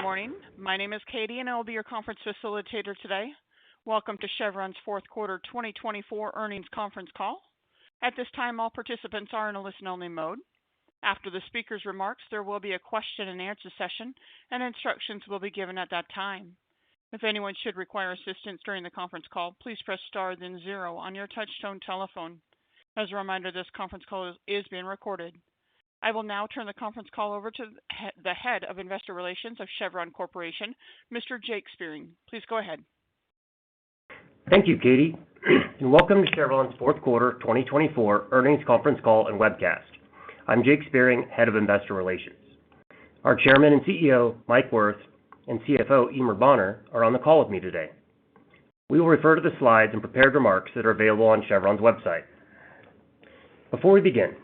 morning. My name is Katie, and I will be your conference facilitator today. Welcome to Chevron's fourth quarter 2024 earnings conference call. At this time, all participants are in a listen-only mode. After the speaker's remarks, there will be a question-and-answer session, and instructions will be given at that time. If anyone should require assistance during the conference call, please press star then zero on your touch-tone telephone. As a reminder, this conference call is being recorded. I will now turn the conference call over to the head of investor relations of Chevron Corporation, Mr. Jake Spearing. Please go ahead. Thank you, Katie, and welcome to Chevron's fourth quarter 2024 earnings conference call and webcast. I'm Jake Spearing, head of investor relations. Our chairman and CEO, Mike Wirth, and CFO, Eimear Bonner, are on the call with me today. We will refer to the slides and prepared remarks that are available on Chevron's website. Before we begin,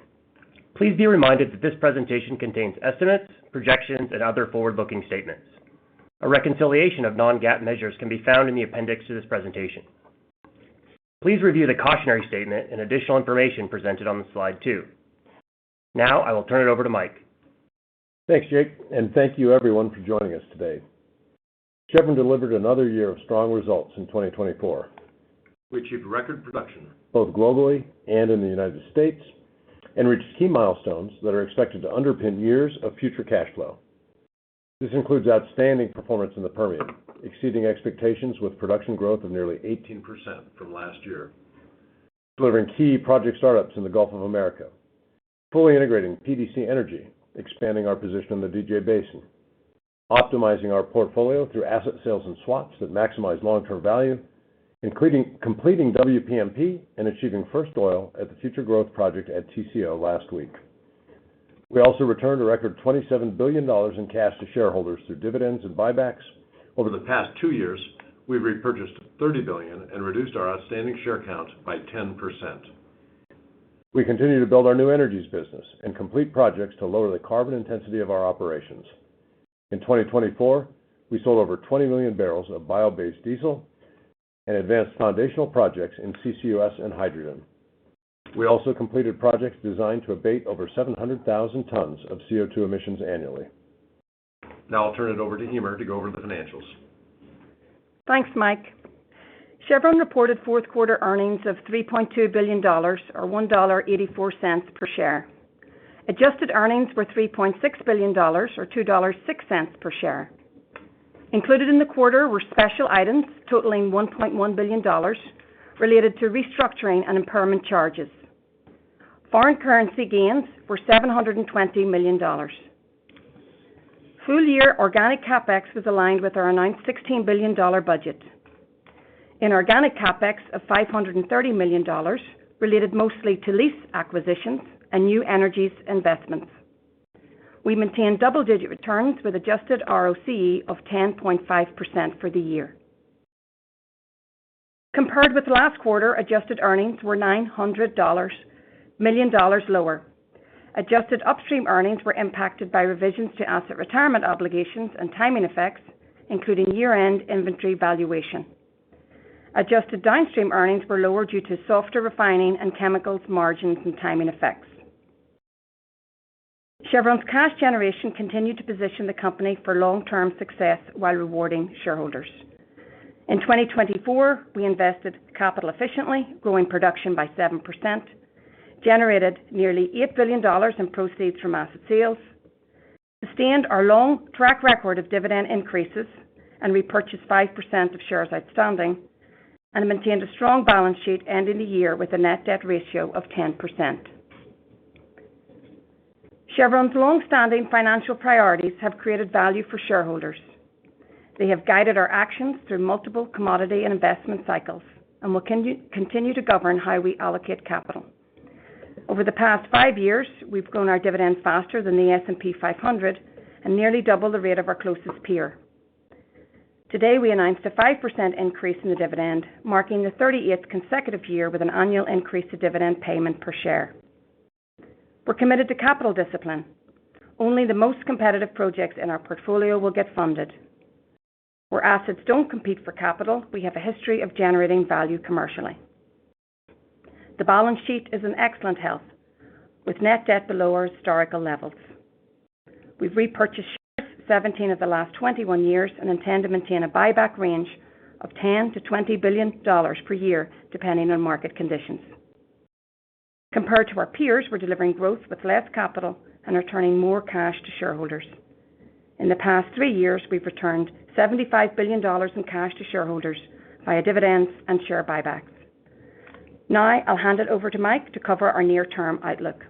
please be reminded that this presentation contains estimates, projections, and other forward-looking statements. A reconciliation of non-GAAP measures can be found in the appendix to this presentation. Please review the cautionary statement and additional information presented on slide 2. Now, I will turn it over to Mike. Thanks, Jake, and thank you everyone for joining us today. Chevron delivered another year of strong results in 2024. We achieved record production, both globally and in the United States, and reached key milestones that are expected to underpin years of future cash flow. This includes outstanding performance in the Permian, exceeding expectations with production growth of nearly 18% from last year, delivering key project startups in the Gulf of America, fully integrating PDC Energy, expanding our position in the DJ Basin, optimizing our portfolio through asset sales and swaps that maximize long-term value, including completing WPMP and achieving first oil at the Future Growth Project at TCO last week. We also returned a record $27 billion in cash to shareholders through dividends and buybacks. Over the past 2 years, we've repurchased $30 billion and reduced our outstanding share count by 10%. We continue to build our new energies business and complete projects to lower the carbon intensity of our operations. In 2024, we sold over 20 million barrels of bio-based diesel and advanced foundational projects in CCUS and hydrogen. We also completed projects designed to abate over 700,000 tons of CO2 emissions annually. Now I'll turn it over to Eimear to go over the financials. Thanks, Mike. Chevron reported fourth quarter earnings of $3.2 billion, or $1.84 per share. Adjusted earnings were $3.6 billion, or $2.06 per share. Included in the quarter were special items totaling $1.1 billion related to restructuring and impairment charges. Foreign currency gains were $720 million. Full-year organic CapEx was aligned with our announced $16 billion budget. Inorganic CapEx of $530 million related mostly to lease acquisitions and new energies investments. We maintained double-digit returns with adjusted ROCE of 10.5% for the year. Compared with last quarter, adjusted earnings were $900 million lower. Adjusted upstream earnings were impacted by revisions to asset retirement obligations and timing effects, including year-end inventory valuation. Adjusted downstream earnings were lower due to softer refining and chemicals margins and timing effects. Chevron's cash generation continued to position the company for long-term success while rewarding shareholders. In 2024, we invested capital efficiently, growing production by 7%, generated nearly $8 billion in proceeds from asset sales, sustained our long track record of dividend increases, and repurchased 5% of shares outstanding, and maintained a strong balance sheet ending the year with a net debt ratio of 10%. Chevron's long-standing financial priorities have created value for shareholders. They have guided our actions through multiple commodity and investment cycles and will continue to govern how we allocate capital. Over the past 5 years, we've grown our dividend faster than the S&P 500 and nearly double the rate of our closest peer. Today, we announced a 5% increase in the dividend, marking the 38th consecutive year with an annual increase to dividend payment per share. We're committed to capital discipline. Only the most competitive projects in our portfolio will get funded. Where assets don't compete for capital, we have a history of generating value commercially. The balance sheet is in excellent health, with net debt below our historical levels. We've repurchased shares 17 of the last 21 years and intend to maintain a buyback range of $10 to $20 billion per year, depending on market conditions. Compared to our peers, we're delivering growth with less capital and returning more cash to shareholders. In the past 3 years, we've returned $75 billion in cash to shareholders via dividends and share buybacks. Now, I'll hand it over to Mike to cover our near-term outlook.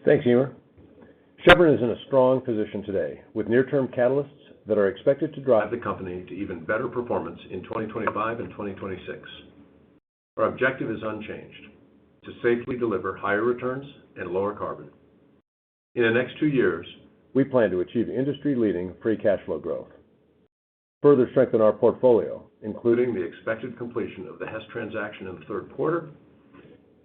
Thanks, Eimear. Chevron is in a strong position today, with near-term catalysts that are expected to drive the company to even better performance in 2025 and 2026. Our objective is unchanged: to safely deliver higher returns and lower carbon. In the next 2 years, we plan to achieve industry-leading free cash flow growth, further strengthen our portfolio, including the expected completion of the Hess transaction in the third quarter,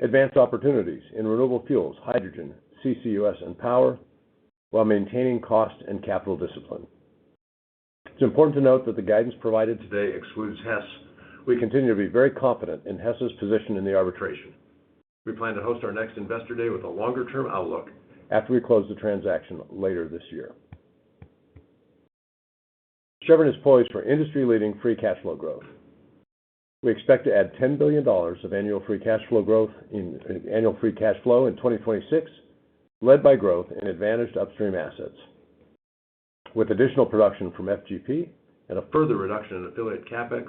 advance opportunities in renewable fuels, hydrogen, CCUS, and power, while maintaining cost and capital discipline. It's important to note that the guidance provided today excludes Hess. We continue to be very confident in Hess's position in the arbitration. We plan to host our next Investor Day with a longer-term outlook after we close the transaction later this year. Chevron is poised for industry-leading free cash flow growth. We expect to add $10 billion of annual free cash flow in 2026, led by growth in advantaged upstream assets. With additional production from FGP and a further reduction in affiliate capex,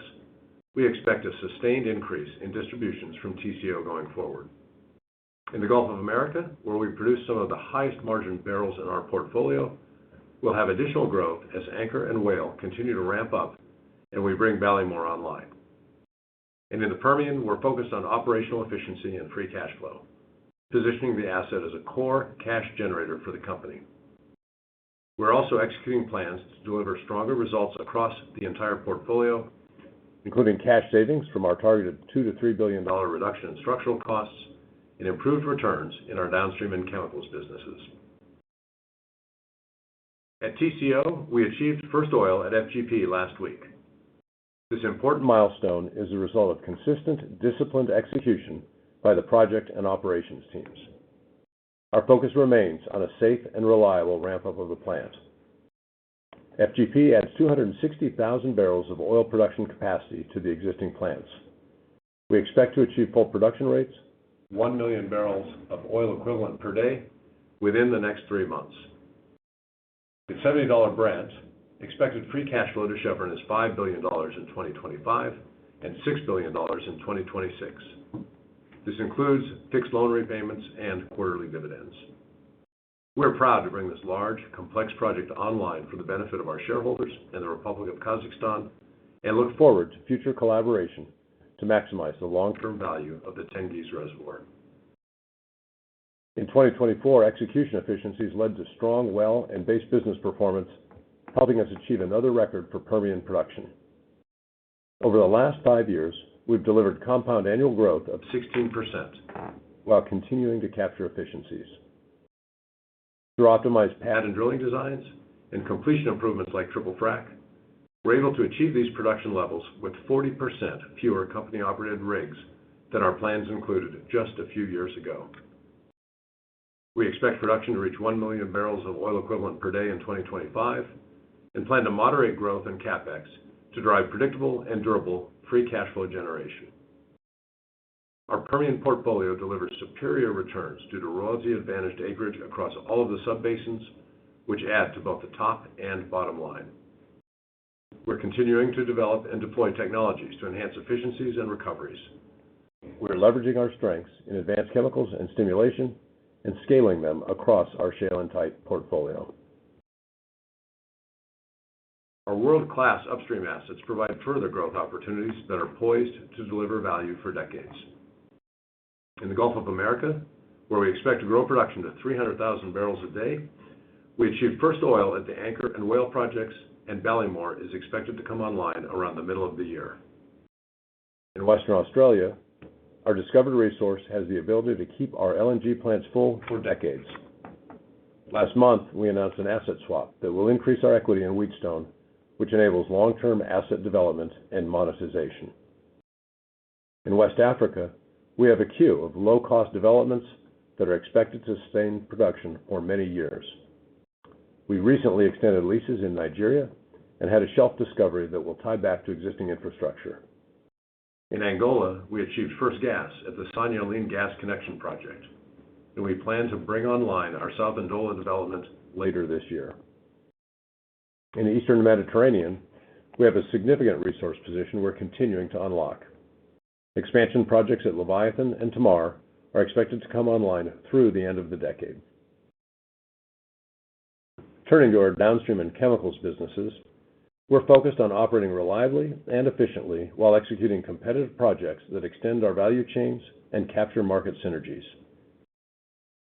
we expect a sustained increase in distributions from TCO going forward. In the Gulf of America, where we produce some of the highest margin barrels in our portfolio, we'll have additional growth as Anchor and Whale continue to ramp up and we bring Ballymore online. And in the Permian, we're focused on operational efficiency and free cash flow, positioning the asset as a core cash generator for the company. We're also executing plans to deliver stronger results across the entire portfolio, including cash savings from our targeted $2 to $3 billion reduction in structural costs and improved returns in our downstream and chemicals businesses. At TCO, we achieved first oil at FGP last week. This important milestone is a result of consistent, disciplined execution by the project and operations teams. Our focus remains on a safe and reliable ramp-up of the plant. FGP adds 260,000 barrels of oil production capacity to the existing plants. We expect to achieve full production rates, 1 million barrels of oil equivalent per day, within the next 3 months. At $70 Brent, expected free cash flow to Chevron is $5 billion in 2025 and $6 billion in 2026. This includes fixed loan repayments and quarterly dividends. We're proud to bring this large, complex project online for the benefit of our shareholders and the Republic of Kazakhstan, and look forward to future collaboration to maximize the long-term value of the Tengiz Reservoir. In 2024, execution efficiencies led to strong well and base business performance, helping us achieve another record for Permian production. Over the last 5 years, we've delivered compound annual growth of 16% while continuing to capture efficiencies. Through optimized pad and drilling designs and completion improvements like triple frac, we're able to achieve these production levels with 40% fewer company-operated rigs than our plans included just a few years ago. We expect production to reach 1 million barrels of oil equivalent per day in 2025 and plan to moderate growth in capex to drive predictable and durable free cash flow generation. Our Permian portfolio delivers superior returns due to royalty-advantaged acreage across all of the subbasins, which add to both the top and bottom line. We're continuing to develop and deploy technologies to enhance efficiencies and recoveries. We're leveraging our strengths in advanced chemicals and stimulation and scaling them across our shale and tight portfolio. Our world-class upstream assets provide further growth opportunities that are poised to deliver value for decades. In the Gulf of America, where we expect to grow production to 300,000 barrels a day, we achieved first oil at the Anchor and Whale projects, and Ballymore is expected to come online around the middle of the year. In Western Australia, our discovered resource has the ability to keep our LNG plants full for decades. Last month, we announced an asset swap that will increase our equity in Wheatstone, which enables long-term asset development and monetization. In West Africa, we have a queue of low-cost developments that are expected to sustain production for many years. We recently extended leases in Nigeria and had a shelf discovery that will tie back to existing infrastructure. In Angola, we achieved first gas at the Sanyalim Gas Connection Project, and we plan to bring online our South Andola development later this year. In the Eastern Mediterranean, we have a significant resource position we're continuing to unlock. Expansion projects at Leviathan and Tamar are expected to come online through the end of the decade. Turning to our downstream and chemicals businesses, we're focused on operating reliably and efficiently while executing competitive projects that extend our value chains and capture market synergies.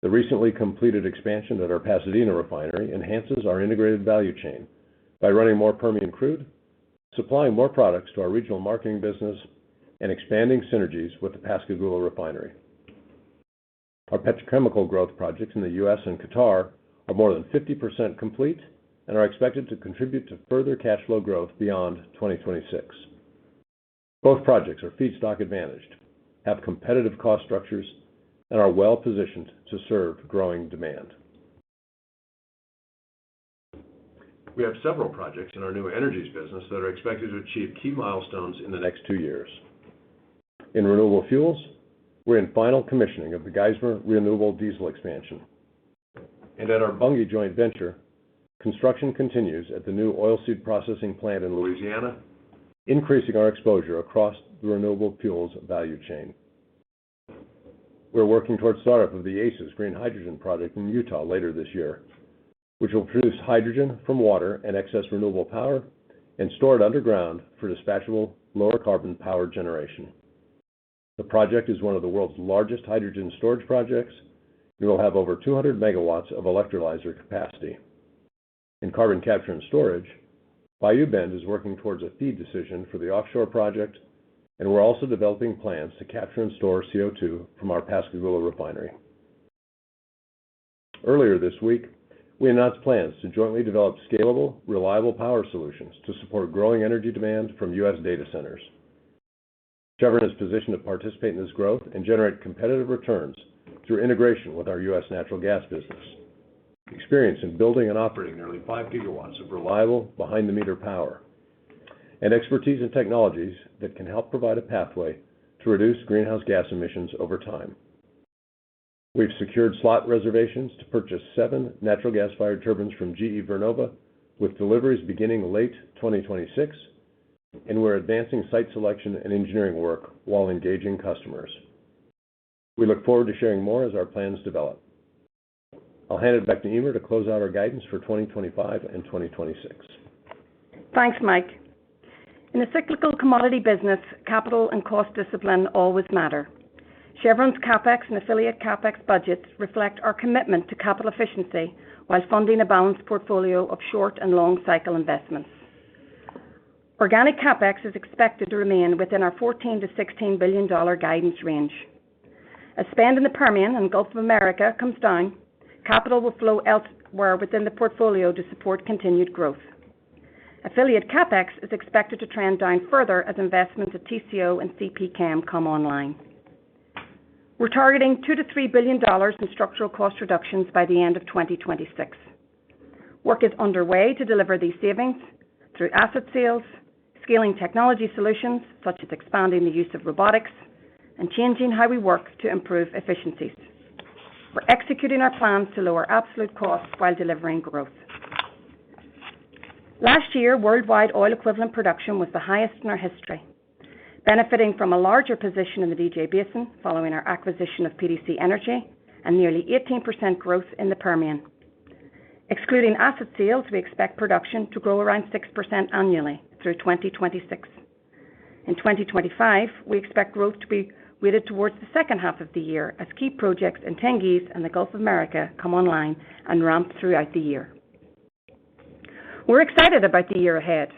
The recently completed expansion at our Pasadena refinery enhances our integrated value chain by running more Permian crude, supplying more products to our regional marketing business, and expanding synergies with the Pascagoula refinery. Our petrochemical growth projects in the U.S. and Qatar are more than 50% complete and are expected to contribute to further cash flow growth beyond 2026. Both projects are feedstock advantaged, have competitive cost structures, and are well positioned to serve growing demand. We have several projects in our new energies business that are expected to achieve key milestones in the next 2 years. In renewable fuels, we're in final commissioning of the Geismar renewable diesel expansion. And at our Bunge joint venture, construction continues at the new oilseed processing plant in Louisiana, increasing our exposure across the renewable fuels value chain. We're working towards startup of the ACES green hydrogen project in Utah later this year, which will produce hydrogen from water and excess renewable power and store it underground for dispatchable, lower carbon power generation. The project is one of the world's largest hydrogen storage projects and will have over 200 megawatts of electrolyzer capacity. In carbon capture and storage, Bayou Bend is working towards a FEED decision for the offshore project, and we're also developing plans to capture and store CO2 from our Pascagoula refinery. Earlier this week, we announced plans to jointly develop scalable, reliable power solutions to support growing energy demand from U.S. data centers. Chevron is positioned to participate in this growth and generate competitive returns through integration with our U.S. natural gas business, experience in building and operating nearly 5 gigawatts of reliable, behind-the-meter power, and expertise in technologies that can help provide a pathway to reduce greenhouse gas emissions over time. We've secured slot reservations to purchase 7 natural gas-fired turbines from GE Vernova, with deliveries beginning late 2026, and we're advancing site selection and engineering work while engaging customers. We look forward to sharing more as our plans develop. I'll hand it back to Eimear to close out our guidance for 2025 and 2026. Thanks, Mike. In a cyclical commodity business, capital and cost discipline always matter. Chevron's CapEx and affiliate CapEx budgets reflect our commitment to capital efficiency while funding a balanced portfolio of short and long cycle investments. Organic CapEx is expected to remain within our $14 to $16 billion guidance range. As spend in the Permian and Gulf of America comes down, capital will flow elsewhere within the portfolio to support continued growth. Affiliate CapEx is expected to trend down further as investments at TCO and CP Chem come online. We're targeting $2 to $3 billion in structural cost reductions by the end of 2026. Work is underway to deliver these savings through asset sales, scaling technology solutions such as expanding the use of robotics, and changing how we work to improve efficiencies. We're executing our plans to lower absolute costs while delivering growth. Last year, worldwide oil equivalent production was the highest in our history, benefiting from a larger position in the DJ Basin following our acquisition of PDC Energy and nearly 18% growth in the Permian. Excluding asset sales, we expect production to grow around 6% annually through 2026. In 2025, we expect growth to be weighted towards the second half of the year as key projects in Tengiz and the Gulf of America come online and ramp throughout the year. We're excited about the year ahead.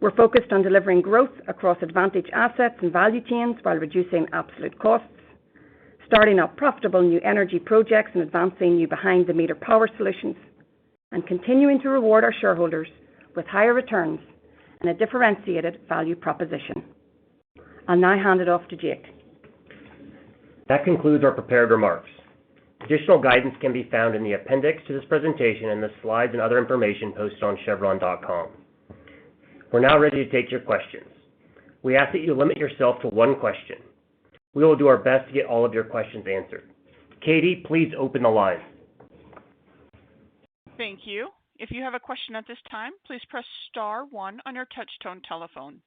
We're focused on delivering growth across advantage assets and value chains while reducing absolute costs, starting up profitable new energy projects and advancing new behind-the-meter power solutions, and continuing to reward our shareholders with higher returns and a differentiated value proposition. I'll now hand it off to Jake. That concludes our prepared remarks. Additional guidance can be found in the appendix to this presentation and the slides and other information posted on Chevron.com. We're now ready to take your questions. We ask that you limit yourself to one question. We will do our best to get all of your questions answered. Katie, please open the line. Thank you. If you have a question at this time, please press star one on your touch-tone telephone.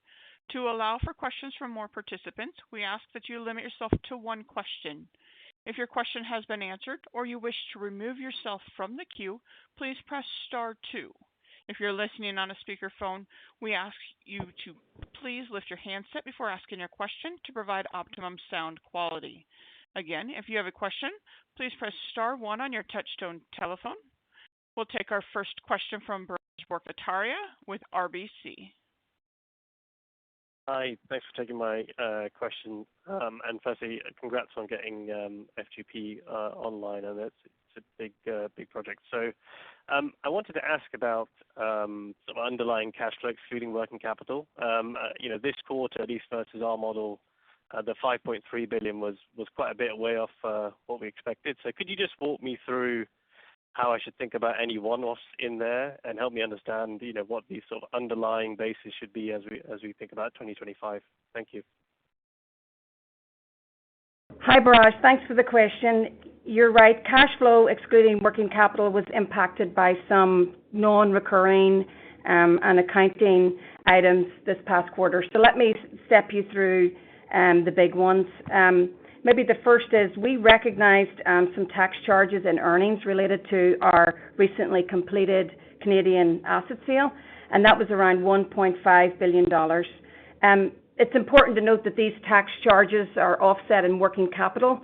To allow for questions from more participants, we ask that you limit yourself to one question. If your question has been answered or you wish to remove yourself from the queue, please press star two. If you're listening on a speakerphone, we ask you to please lift your handset before asking your question to provide optimum sound quality. Again, if you have a question, please press star one on your touch-tone telephone. We'll take our first question from Biraj Borkhataria with RBC. Hi, thanks for taking my question. And firstly, congrats on getting FGP online, and it's a big project. So I wanted to ask about sort of underlying cash flow excluding working capital. This quarter, at least versus our model, the 5.3 billion was quite a bit way off what we expected. So could you just walk me through how I should think about any one-offs in there and help me understand, what the sort of underlying basis should be as we think about 2025? Thank you. Hi, Biraj. Thanks for the question. You're right. Cash flow, excluding working capital, was impacted by some non-recurring and accounting items this past quarter. So let me step you through the big ones. Maybe the first is we recognized some tax charges and earnings related to our recently completed Canadian asset sale, and that was around $1.5 billion. It's important to note that these tax charges are offset in working capital,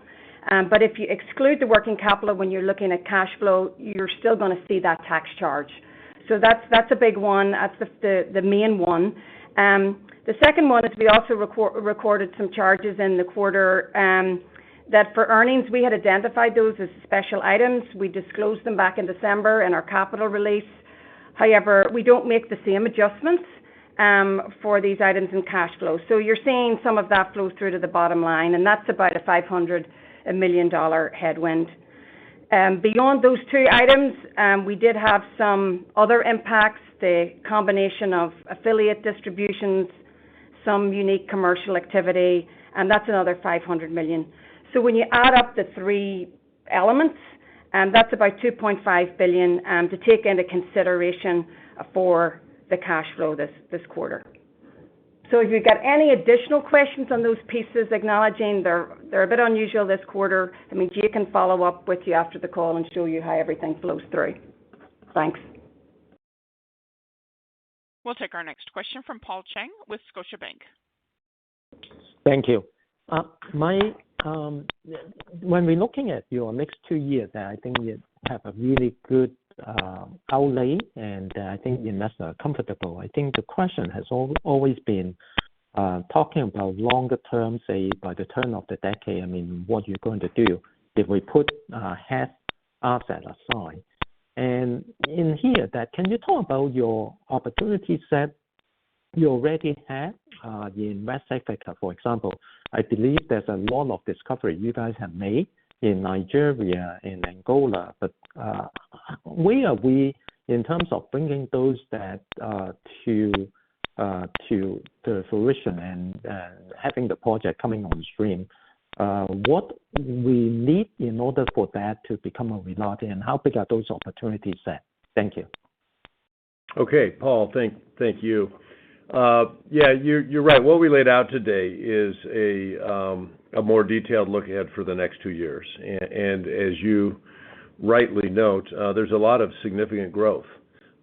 but if you exclude the working capital when you're looking at cash flow, you're still going to see that tax charge. So that's a big one. That's the main one. The second one is we also recorded some charges in the quarter that for earnings, we had identified those as special items. We disclosed them back in December in our capital release. However, we don't make the same adjustments for these items in cash flow. So you're seeing some of that flow through to the bottom line, and that's about a $500 million headwind. Beyond those two items, we did have some other impacts, the combination of affiliate distributions, some unique commercial activity, and that's another $500 million. So when you add up the three elements, that's about $2.5 billion to take into consideration for the cash flow this quarter. So if you've got any additional questions on those pieces, acknowledging they're a bit unusual this quarter, Jay can follow up with you after the call and show you how everything flows through. Thanks. We'll take our next question from Paul Cheng with Scotiabank. Thank you. When we're looking at your next 2 years, I think you have a really good outlay, and I think investors are comfortable. I think the question has always been talking about longer term, say by the turn of the decade. What you're going to do if we put Hess asset aside. And in here, can you talk about your opportunity set you already have in West Africa, for example? I believe there's a lot of discovery you guys have made in Nigeria and Angola, but where are we in terms of bringing those to fruition and having the project coming on stream? What we need in order for that to become a reality, and how big are those opportunities set? Thank you. Okay, Paul, thank you. You're right. What we laid out today is a more detailed look ahead for the next 2 years. And as you rightly note, there's a lot of significant growth.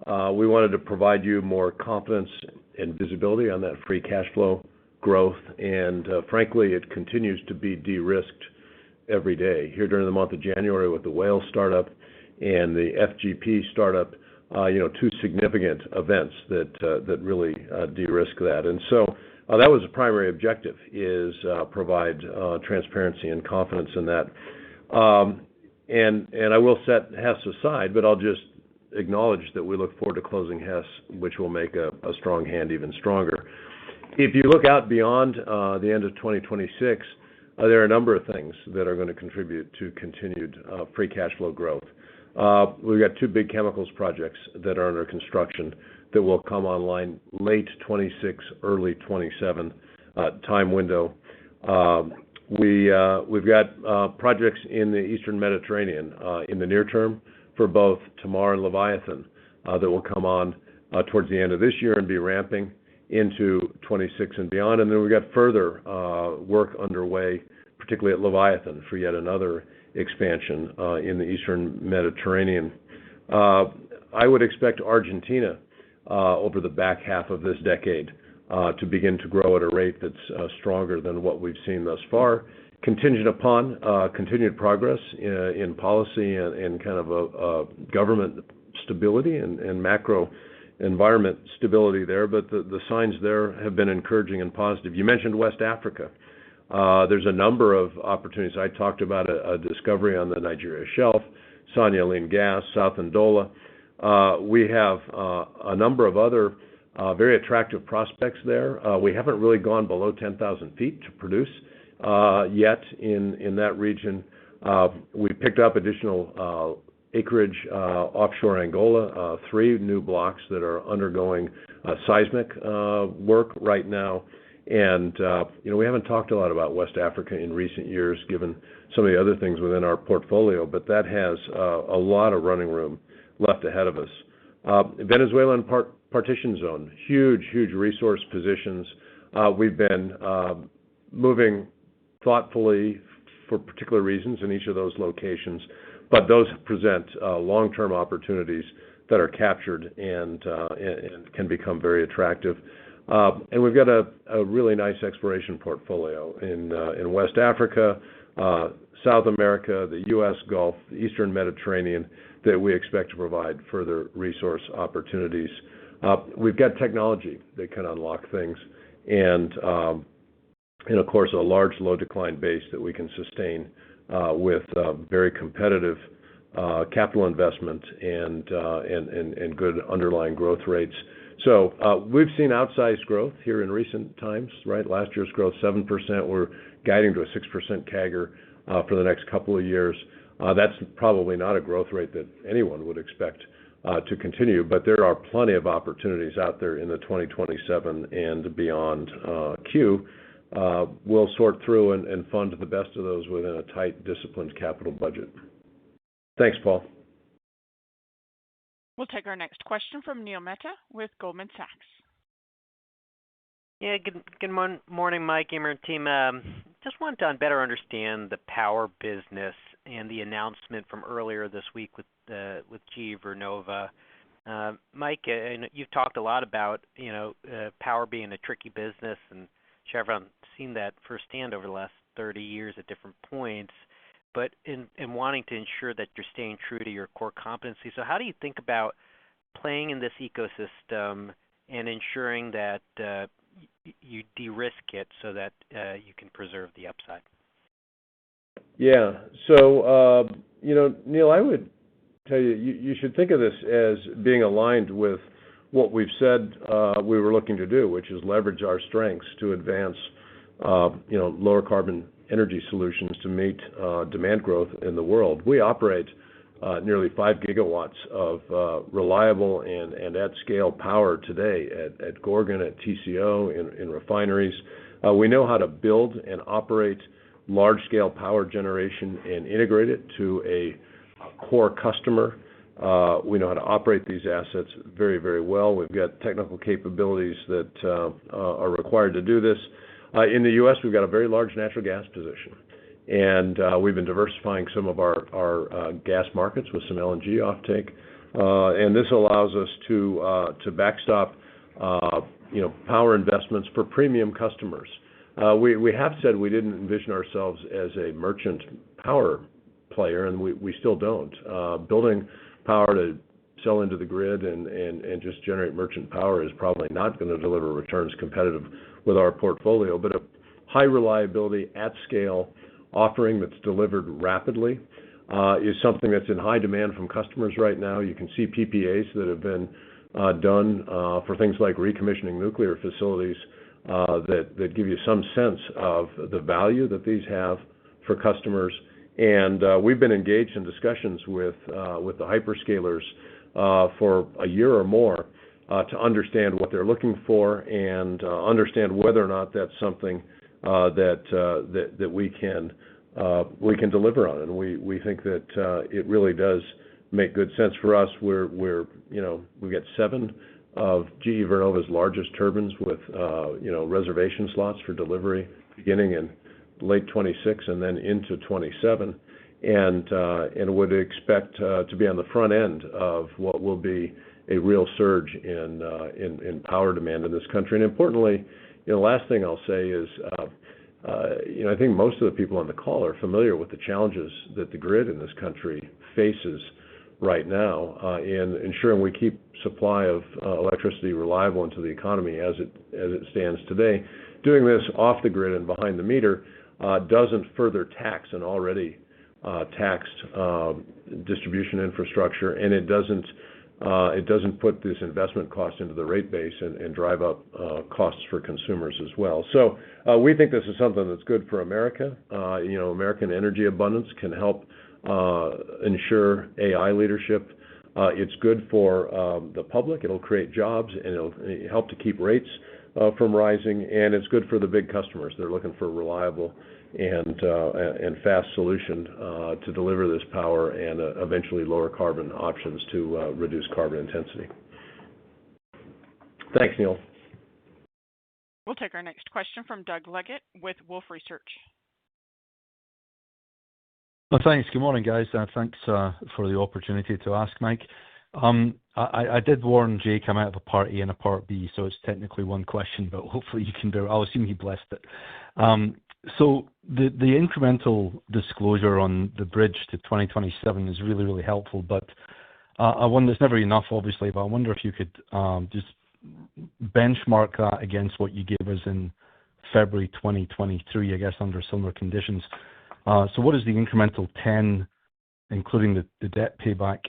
We wanted to provide you more confidence and visibility on that free cash flow growth, and frankly, it continues to be de-risked every day. Here during the month of January with the Whale startup and the FGP startup, two significant events that really de-risk that. And so that was the primary objective, is provide transparency and confidence in that. And I will set Hess aside, but I'll just acknowledge that we look forward to closing Hess, which will make a strong hand even stronger. If you look out beyond the end of 2026, there are a number of things that are going to contribute to continued free cash flow growth. We've got two big chemicals projects that are under construction that will come online late 26, early 27 time window. We've got projects in the Eastern Mediterranean in the near term for both Tamar and Leviathan that will come on towards the end of this year and be ramping into 26 and beyond. And then we've got further work underway, particularly at Leviathan, for yet another expansion in the Eastern Mediterranean. I would expect Argentina over the back half of this decade to begin to grow at a rate that's stronger than what we've seen thus far, contingent upon continued progress in policy and kind of a government stability and macro environment stability there. But the signs there have been encouraging and positive. You mentioned West Africa. There's a number of opportunities. I talked about a discovery on the Nigeria Shelf, Sanyalin Gas, South Ndola. We have a number of other very attractive prospects there. We haven't really gone below 10,000 feet to produce yet in that region. We picked up additional acreage offshore Angola, 3 new blocks that are undergoing seismic work right now. And, we haven't talked a lot about West Africa in recent years, given some of the other things within our portfolio, but that has a lot of running room left ahead of us. Venezuelan partition zone, huge resource positions. We've been moving thoughtfully for particular reasons in each of those locations, but those present long-term opportunities that are captured and can become very attractive. And we've got a really nice exploration portfolio in West Africa, South America, the U.S. Gulf, the Eastern Mediterranean, that we expect to provide further resource opportunities. We've got technology that can unlock things, and of course, a large low-decline base that we can sustain with very competitive capital investment and good underlying growth rates. So we've seen outsized growth here in recent times, right? Last year's growth, 7%. We're guiding to a 6% CAGR for the next couple of years. That's probably not a growth rate that anyone would expect to continue, but there are plenty of opportunities out there in the 2027 and beyond queue. We'll sort through and fund the best of those within a tight, disciplined capital budget. Thanks, Paul. We'll take our next question from Neil Mehta with Goldman Sachs. Yeah, good morning, Mike, Eimear, and team. Just wanted to better understand the power business and the announcement from earlier this week with GE Vernova. Mike, you've talked a lot about power being a tricky business, and Chevron seen that firsthand over the last 30 years at different points, but in wanting to ensure that you're staying true to your core competency. So how do you think about playing in this ecosystem and ensuring that you de-risk it so that you can preserve the upside? Yeah. So, Neil, I would tell you, you should think of this as being aligned with what we've said we were looking to do, which is leverage our strengths to advance, lower carbon energy solutions to meet demand growth in the world. We operate nearly 5 gigawatts of reliable and at-scale power today at Gorgon, at TCO, in refineries. We know how to build and operate large-scale power generation and integrate it to a core customer. We know how to operate these assets very, very well. We've got technical capabilities that are required to do this. In the U.S., we've got a very large natural gas position, and we've been diversifying some of our gas markets with some LNG offtake, and this allows us to backstop power investments for premium customers. We have said we didn't envision ourselves as a merchant power player, and we still don't. Building power to sell into the grid and just generate merchant power is probably not going to deliver returns competitive with our portfolio, but a high reliability at scale offering that's delivered rapidly is something that's in high demand from customers right now. You can see PPAs that have been done for things like recommissioning nuclear facilities that give you some sense of the value that these have for customers. And we've been engaged in discussions with the hyperscalers for a year or more to understand what they're looking for and understand whether or not that's something that we can deliver on. And we think that it really does make good sense for us. We get 7 of GE Vernova's largest turbines with reservation slots for delivery beginning in late 26 and then into 27, and would expect to be on the front end of what will be a real surge in power demand in this country. And importantly, the last thing I'll say is, I think most of the people on the call are familiar with the challenges that the grid in this country faces right now in ensuring we keep supply of electricity reliable into the economy as it stands today. Doing this off the grid and behind the meter doesn't further tax an already taxed distribution infrastructure, and it doesn't put this investment cost into the rate base and drive up costs for consumers as well. So we think this is something that's good for America. American energy abundance can help ensure AI leadership. It's good for the public. It'll create jobs, and it'll help to keep rates from rising, and it's good for the big customers. They're looking for a reliable and fast solution to deliver this power and eventually lower carbon options to reduce carbon intensity. Thanks, Neil. We'll take our next question from Doug Leggett with Wolfe Research. Well, thanks. Good morning, guys. Thanks for the opportunity to ask, Mike. I did warn Jake I'm out of a Part A and a Part B, so it's technically one question, but hopefully you can I'll assume he blessed it. So the incremental disclosure on the bridge to 2027 is really, really helpful, but I wonder, it's never enough, obviously, but I wonder if you could just benchmark that against what you gave us in February 2023, I guess, under similar conditions. So what is the incremental 10, including the debt payback?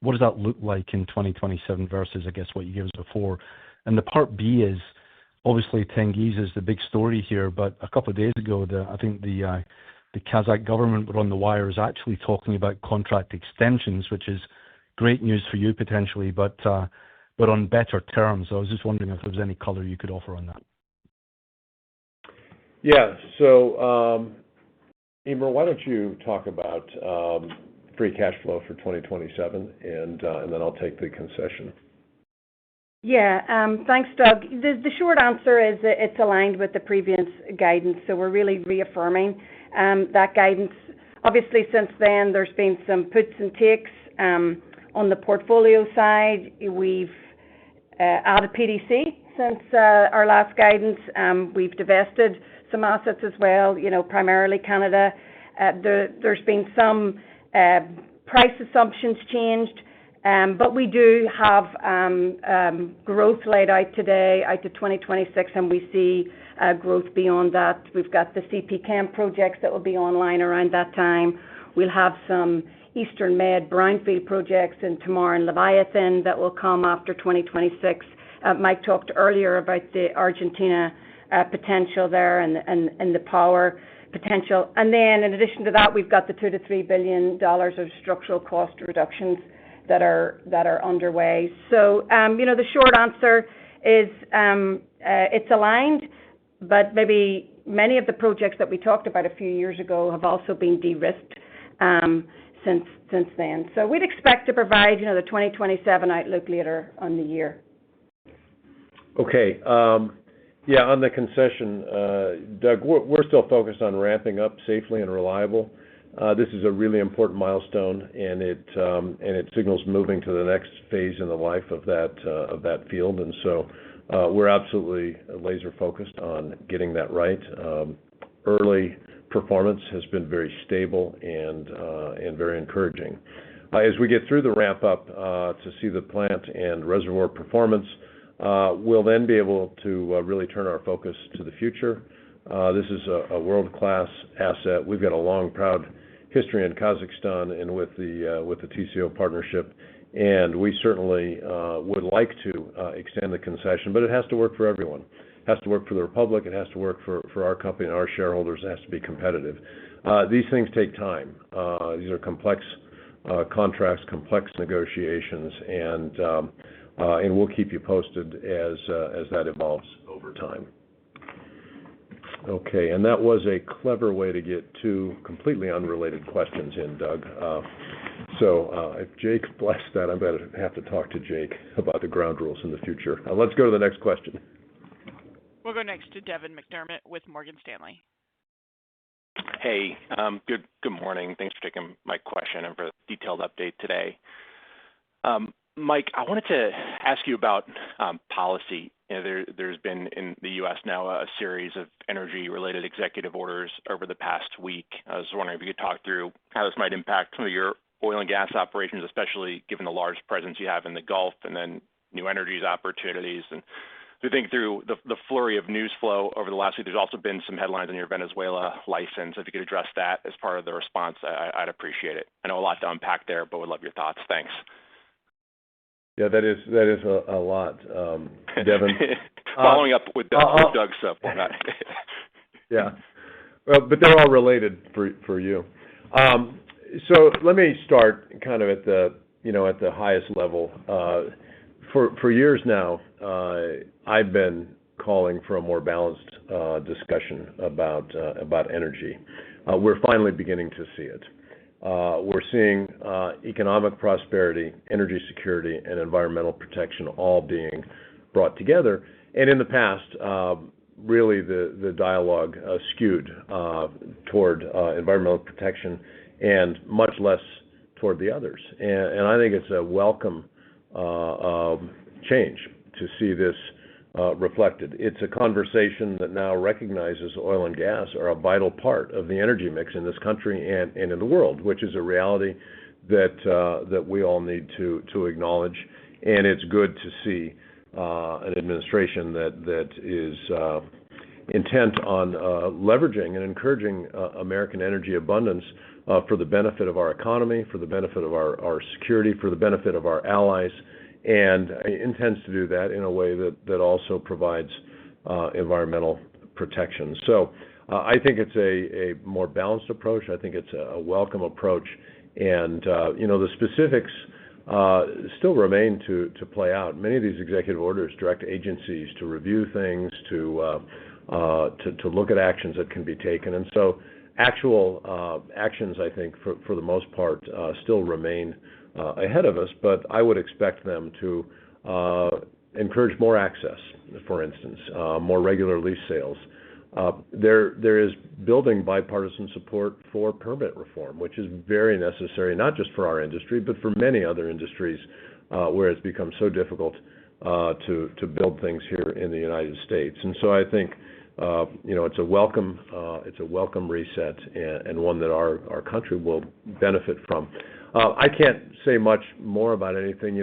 What does that look like in 2027 versus, I guess, what you gave us before? And the Part B is, obviously, Tengiz is the big story here, but a couple of days ago, I think the Kazakh government were on the wires actually talking about contract extensions, which is great news for you potentially, but on better terms. So I was just wondering if there was any color you could offer on that. Yeah. So, Emer, why don't you talk about free cash flow for 2027, and then I'll take the concession. Yeah, thanks, Doug. The short answer is that it's aligned with the previous guidance, so we're really reaffirming that guidance. Obviously, since then, there's been some puts and takes. On the portfolio side, we've added PDC since our last guidance. We've divested some assets as well, primarily Canada. There's been some price assumptions changed, but we do have growth laid out today, out to 2026, and we see growth beyond that. We've got the CP Chem projects that will be online around that time. We'll have some Eastern Med brownfield projects in Tamar and Leviathan that will come after 2026. Mike talked earlier about the Argentina potential there and the power potential. And then in addition to that, we've got the $2 to $3 billion of structural cost reductions that are underway. So, the short answer is it's aligned, but maybe many of the projects that we talked about a few years ago have also been de-risked since then. So we'd expect to provide, the 2027 outlook later on the year. Okay. Yeah, on the concession, Doug, we're still focused on ramping up safely and reliable. This is a really important milestone, and it signals moving to the next phase in the life of that field. And so we're absolutely laser focused on getting that right. Early performance has been very stable and very encouraging. As we get through the ramp up to see the plant and reservoir performance, we'll then be able to really turn our focus to the future. This is a world-class asset. We've got a long, proud history in Kazakhstan and with the TCO partnership, and we certainly would like to extend the concession, but it has to work for everyone. has to work for the Republic, it has to work for our company and our shareholders, it has to be competitive. These things take time. These are complex contracts, complex negotiations, and we'll keep you posted as that evolves over time. Okay, and that was a clever way to get two completely unrelated questions in, Doug. So if Jake blessed that, I'm going to have to talk to Jake about the ground rules in the future. Let's go to the next question. We'll go next to Devin McDermott with Morgan Stanley. Hey, good morning. Thanks for taking my question and for the detailed update today. Mike, I wanted to ask you about policy. There's been in the U.S. now a series of energy-related executive orders over the past week. I was wondering if you could talk through how this might impact some of your oil and gas operations, especially given the large presence you have in the Gulf and then new energies opportunities. And to think through the flurry of news flow over the last week, there's also been some headlines on your Venezuela license. If you could address that as part of the response, I'd appreciate it. I know a lot to unpack there, but would love your thoughts. Thanks. Yeah, that is a lot, Devin. Following up with Doug's stuff. Yeah, well, but they're all related for you. So let me start kind of at the highest level. For years now, I've been calling for a more balanced discussion about energy. We're finally beginning to see it. We're seeing economic prosperity, energy security, and environmental protection all being brought together. And in the past, really the dialogue skewed toward environmental protection and much less toward the others. And I think it's a welcome change to see this reflected. It's a conversation that now recognizes oil and gas are a vital part of the energy mix in this country and in the world, which is a reality that we all need to acknowledge. And it's good to see an administration that is intent on leveraging and encouraging American energy abundance for the benefit of our economy, for the benefit of our security, for the benefit of our allies, and intends to do that in a way that also provides environmental protection. So I think it's a more balanced approach. I think it's a welcome approach. And, the specifics still remain to play out. Many of these executive orders direct agencies to review things, to look at actions that can be taken. And so actual actions, I think, for the most part, still remain ahead of us, but I would expect them to encourage more access, for instance, more regular lease sales. There is building bipartisan support for permit reform, which is very necessary, not just for our industry, but for many other industries where it's become so difficult to build things here in the United States. And so I think it's a welcome reset and one that our country will benefit from. I can't say much more about anything.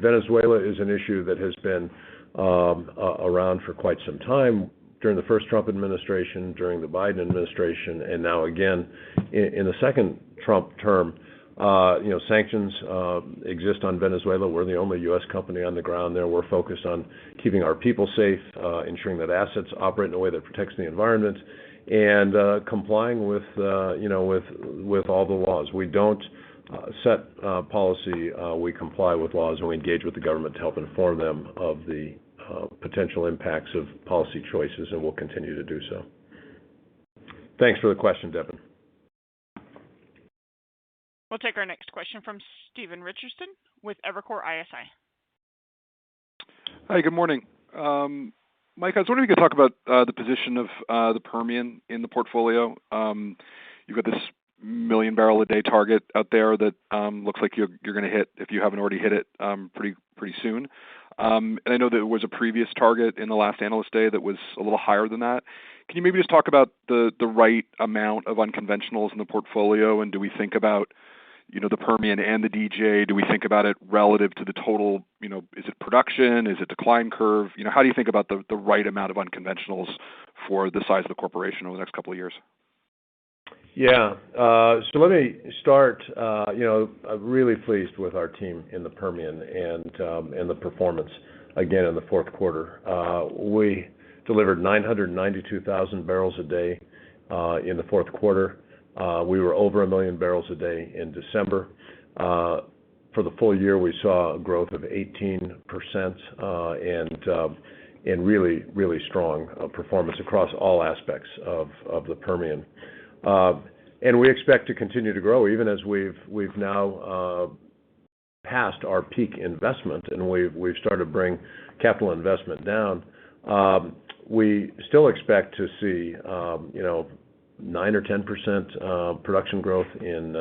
Venezuela is an issue that has been around for quite some time, during the first Trump administration, during the Biden administration, and now again in the second Trump term. Sanctions exist on Venezuela. We're the only U.S. company on the ground there. We're focused on keeping our people safe, ensuring that assets operate in a way that protects the environment, and complying with all the laws. We don't set policy. We comply with laws, and we engage with the government to help inform them of the potential impacts of policy choices, and we'll continue to do so. Thanks for the question, Devin. We'll take our next question from Stephen Richardson with Evercore ISI. Hi, good morning. Mike, I was wondering if you could talk about the position of the Permian in the portfolio. You've got this million barrel a day target out there that looks like you're going to hit, if you haven't already hit it, pretty soon. And I know there was a previous target in the last Analyst Day that was a little higher than that. Can you maybe just talk about the right amount of unconventionals in the portfolio, and do we think about the Permian and the DJ, do we think about it relative to the total, is it production, is it decline curve? How do you think about the right amount of unconventionals for the size of the corporation over the next couple of years? Yeah. So let me start. I'm really pleased with our team in the Permian and the performance again in the fourth quarter. We delivered 992,000 barrels a day in the fourth quarter. We were over 1 million barrels a day in December. For the full year, we saw a growth of 18% and really, really strong performance across all aspects of the Permian. And we expect to continue to grow even as we've now passed our peak investment and we've started to bring capital investment down. We still expect to see 9 or 10% production growth in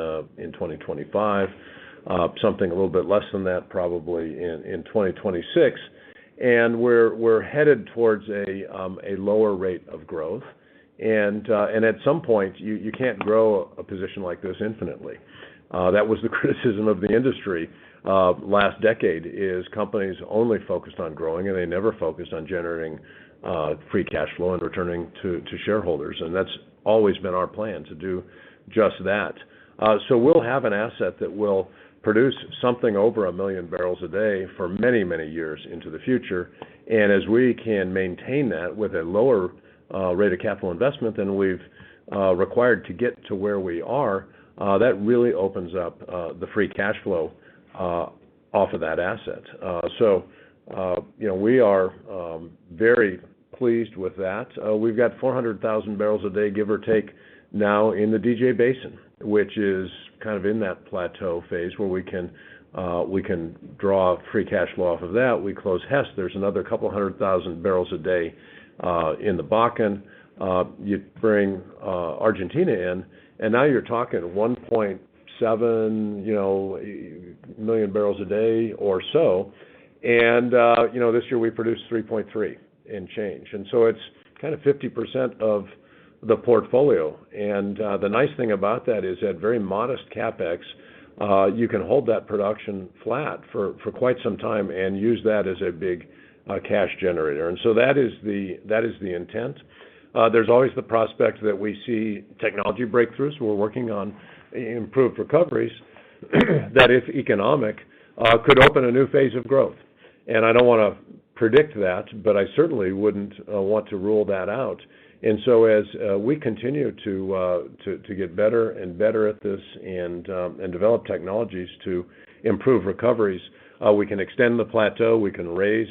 2025, something a little bit less than that probably in 2026, and we're headed towards a lower rate of growth, and at some point you can't grow a position like this infinitely. That was the criticism of the industry last decade, is companies only focused on growing and they never focused on generating free cash flow and returning to shareholders, and that's always been our plan, to do just that. So we'll have an asset that will produce something over 1 million barrels a day for many, many years into the future, and as we can maintain that with a lower rate of capital investment than we've required to get to where we are, that really opens up the free cash flow off of that asset. So we are very pleased with that. We've got 400,000 barrels a day, give or take, now in the DJ Basin, which is kind of in that plateau phase where we can draw free cash flow off of that. We close Hess. There's another couple 100,000 barrels a day in the Bakken. You bring Argentina in, and now you're talking 1.7 million barrels a day or so. And this year we produced 3.3 and change, and so it's kind of 50% of the portfolio. And the nice thing about that is at very modest capex, you can hold that production flat for quite some time and use that as a big cash generator. And so that is the intent. There's always the prospect that we see technology breakthroughs. We're working on improved recoveries that, if economic, could open a new phase of growth. And I don't want to predict that, but I certainly wouldn't want to rule that out. And so as we continue to get better and better at this and develop technologies to improve recoveries, we can extend the plateau. We could raise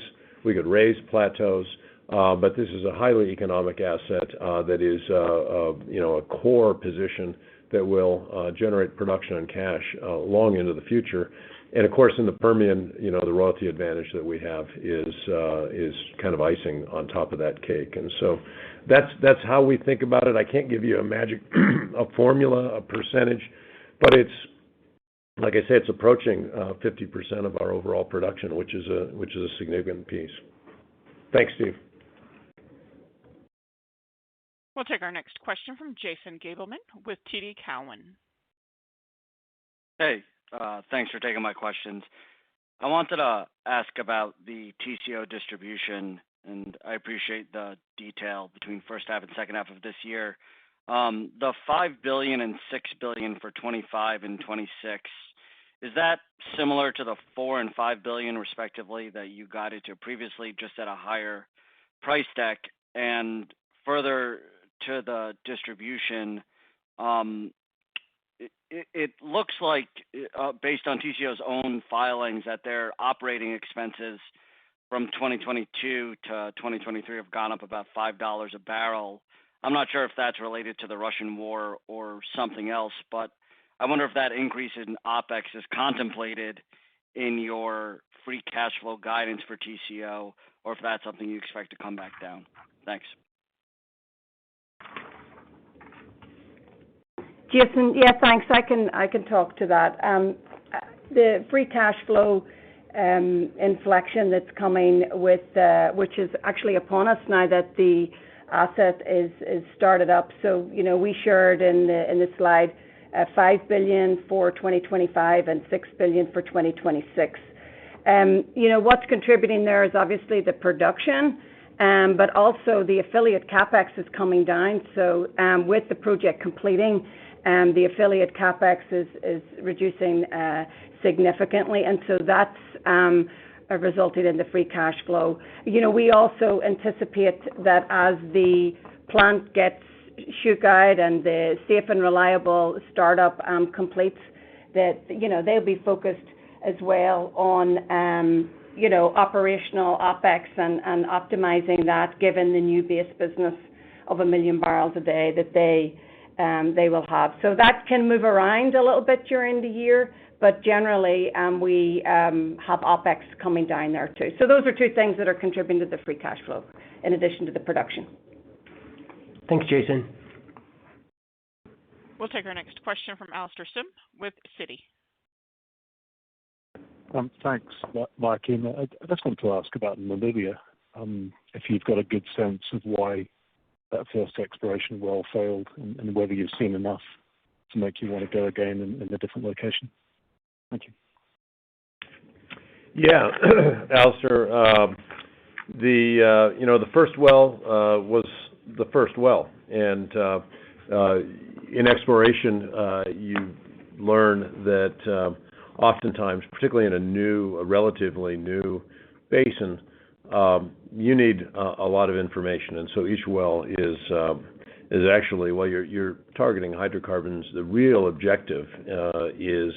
plateaus, but this is a highly economic asset that is a core position that will generate production and cash long into the future. And of course, in the Permian, the royalty advantage that we have is kind of icing on top of that cake. And so that's how we think about it. I can't give you a magic a formula, a percentage, but it's, like I say, it's approaching 50% of our overall production, which is a significant piece. Thanks, Steve. We'll take our next question from Jason Gabelman with TD Cowen. Hey, thanks for taking my questions. I wanted to ask about the TCO distribution, and I appreciate the detail between first half and second half of this year. The $5 billion and $6 billion for 25 and 26, is that similar to the $4 and $5 billion respectively that you guided to previously, just at a higher price deck? And further to the distribution, it looks like, based on TCO's own filings, that their operating expenses from 2022 to 2023 have gone up about $5 a barrel. I'm not sure if that's related to the Russian war or something else, but I wonder if that increase in OPEX is contemplated in your free cash flow guidance for TCO, or if that's something you expect to come back down. Thanks. Jason, yeah, thanks. I can talk to that. The free cash flow inflection that's coming with, which is actually upon us now that the asset is started up. So we shared in the slide $5 billion for 2025 and $6 billion for 2026. What's contributing there is obviously the production, but also the affiliate capex is coming down. So with the project completing, the affiliate capex is reducing significantly, and so that's resulted in the free cash flow. We also anticipate that as the plant gets shook out and the safe and reliable startup completes, that they'll be focused as well on operational OpEx and optimizing that, given the new base business of 1 million barrels a day that they will have. So that can move around a little bit during the year, but generally we have OpEx coming down there too. So those are two things that are contributing to the free cash flow in addition to the production. Thanks, Jason. We'll take our next question from Alistair Sim with Citi. Thanks, Mike. I just wanted to ask about Namibia, if you've got a good sense of why that first exploration well failed and whether you've seen enough to make you want to go again in a different location. Thank you. Yeah, Alistair, the first well was the first well, and in exploration, you learn that oftentimes, particularly in a relatively new basin, you need a lot of information, and so each well is actually, well, you're targeting hydrocarbons. The real objective is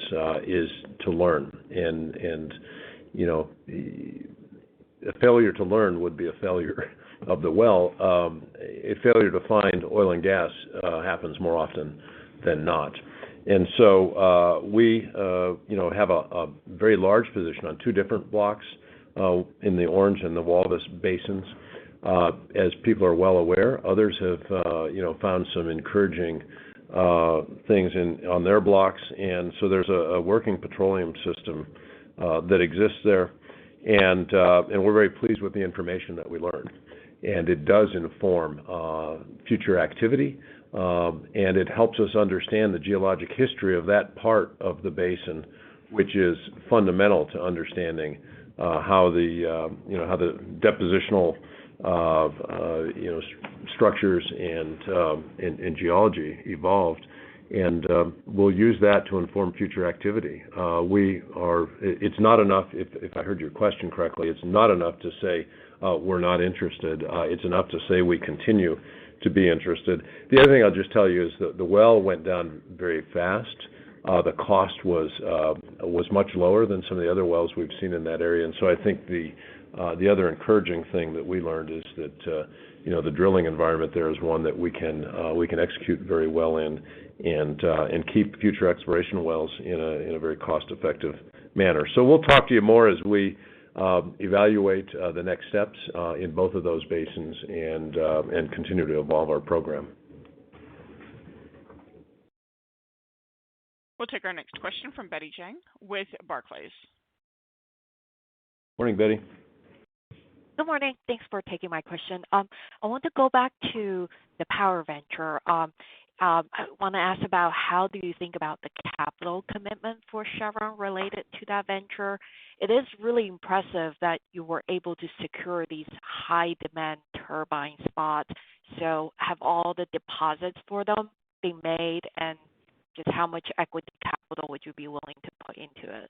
to learn, and a failure to learn would be a failure of the well. A failure to find oil and gas happens more often than not. And so we have a very large position on two different blocks in the Orange and the Walvis basins. As people are well aware, others have found some encouraging things on their blocks, and so there's a working petroleum system that exists there, and we're very pleased with the information that we learned. And it does inform future activity, and it helps us understand the geologic history of that part of the basin, which is fundamental to understanding how the depositional structures and geology evolved, and we'll use that to inform future activity. It's not enough, if I heard your question correctly, it's not enough to say we're not interested. It's enough to say we continue to be interested. The other thing I'll just tell you is that the well went down very fast. The cost was much lower than some of the other wells we've seen in that area, and so I think the other encouraging thing that we learned is that the drilling environment there is one that we can execute very well in, and keep future exploration wells in a very cost-effective manner. So we'll talk to you more as we evaluate the next steps in both of those basins and continue to evolve our program. We'll take our next question from Betty Jiang with Barclays. Morning, Betty. Good morning. Thanks for taking my question. I want to go back to the power venture. I want to ask about how do you think about the capital commitment for Chevron related to that venture? It is really impressive that you were able to secure these high demand turbine spots. So have all the deposits for them been made, and just how much equity capital would you be willing to put into it?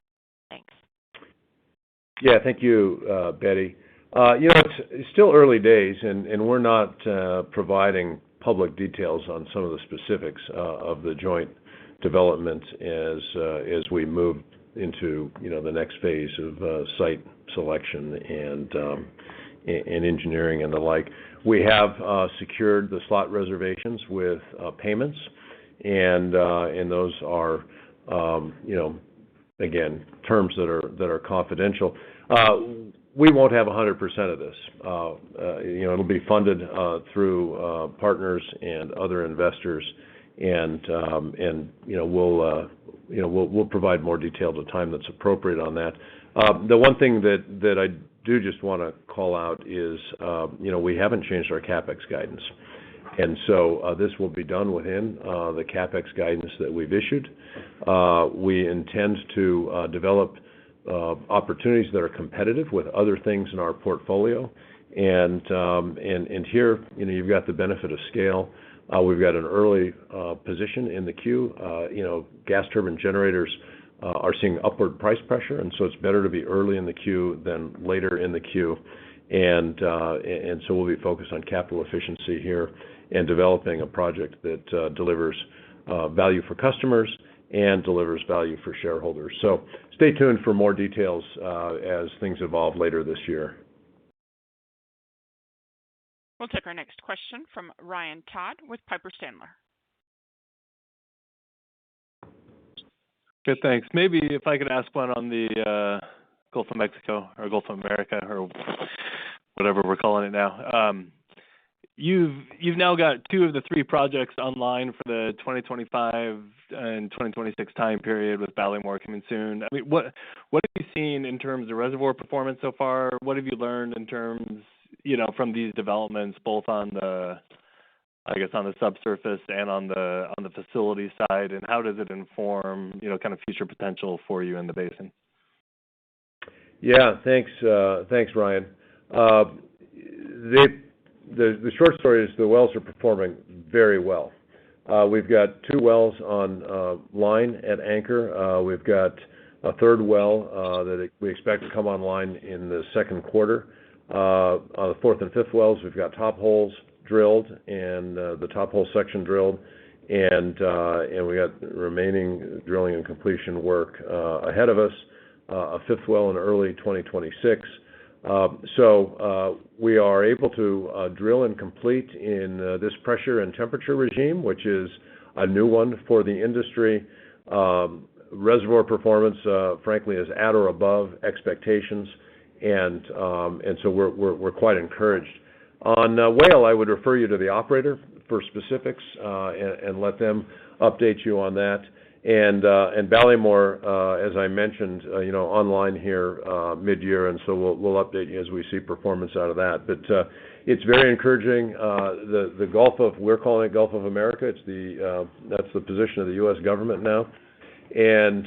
Thanks. Yeah, thank you, Betty. It's still early days, and we're not providing public details on some of the specifics of the joint development as we move into the next phase of site selection and engineering and the like. We have secured the slot reservations with payments, and those are again terms that are confidential. We won't have 100% of this. It'll be funded through partners and other investors, and we'll provide more detail at the time that's appropriate on that. The one thing that I do just want to call out is we haven't changed our CapEx guidance, and so this will be done within the CapEx guidance that we've issued. We intend to develop opportunities that are competitive with other things in our portfolio, and here you've got the benefit of scale. We've got an early position in the queue. Gas turbine generators are seeing upward price pressure, and so it's better to be early in the queue than later in the queue. And so we'll be focused on capital efficiency here and developing a project that delivers value for customers and delivers value for shareholders. So stay tuned for more details as things evolve later this year. We'll take our next question from Ryan Todd with Piper Sandler. Good, thanks. Maybe if I could ask one on the Gulf of Mexico or Gulf of America or whatever we're calling it now. You've now got 2 of the 3 projects online for the 2025 and 2026 time period, with Ballymore coming soon. I mean, what have you seen in terms of reservoir performance so far? What have you learned in terms, from these developments, both on the, I guess, on the subsurface and on the facility side, and how does it inform, kind of future potential for you in the basin? Yeah, thanks, Ryan. The short story is the wells are performing very well. We've got 2 wells on line at Anchor. We've got a 3rd well that we expect to come online in the second quarter. On the 4th and 5th wells, we've got top holes drilled and the top hole section drilled, and we got remaining drilling and completion work ahead of us. A 5th well in early 2026. So we are able to drill and complete in this pressure and temperature regime, which is a new one for the industry. Reservoir performance, frankly, is at or above expectations, and so we're quite encouraged. On Whale, I would refer you to the operator for specifics and let them update you on that. And Ballymore, as I mentioned, online here mid-year, and so we'll update you as we see performance out of that. But it's very encouraging. The Gulf of, we're calling it Gulf of America. It's that's the position of the U.S. government now, and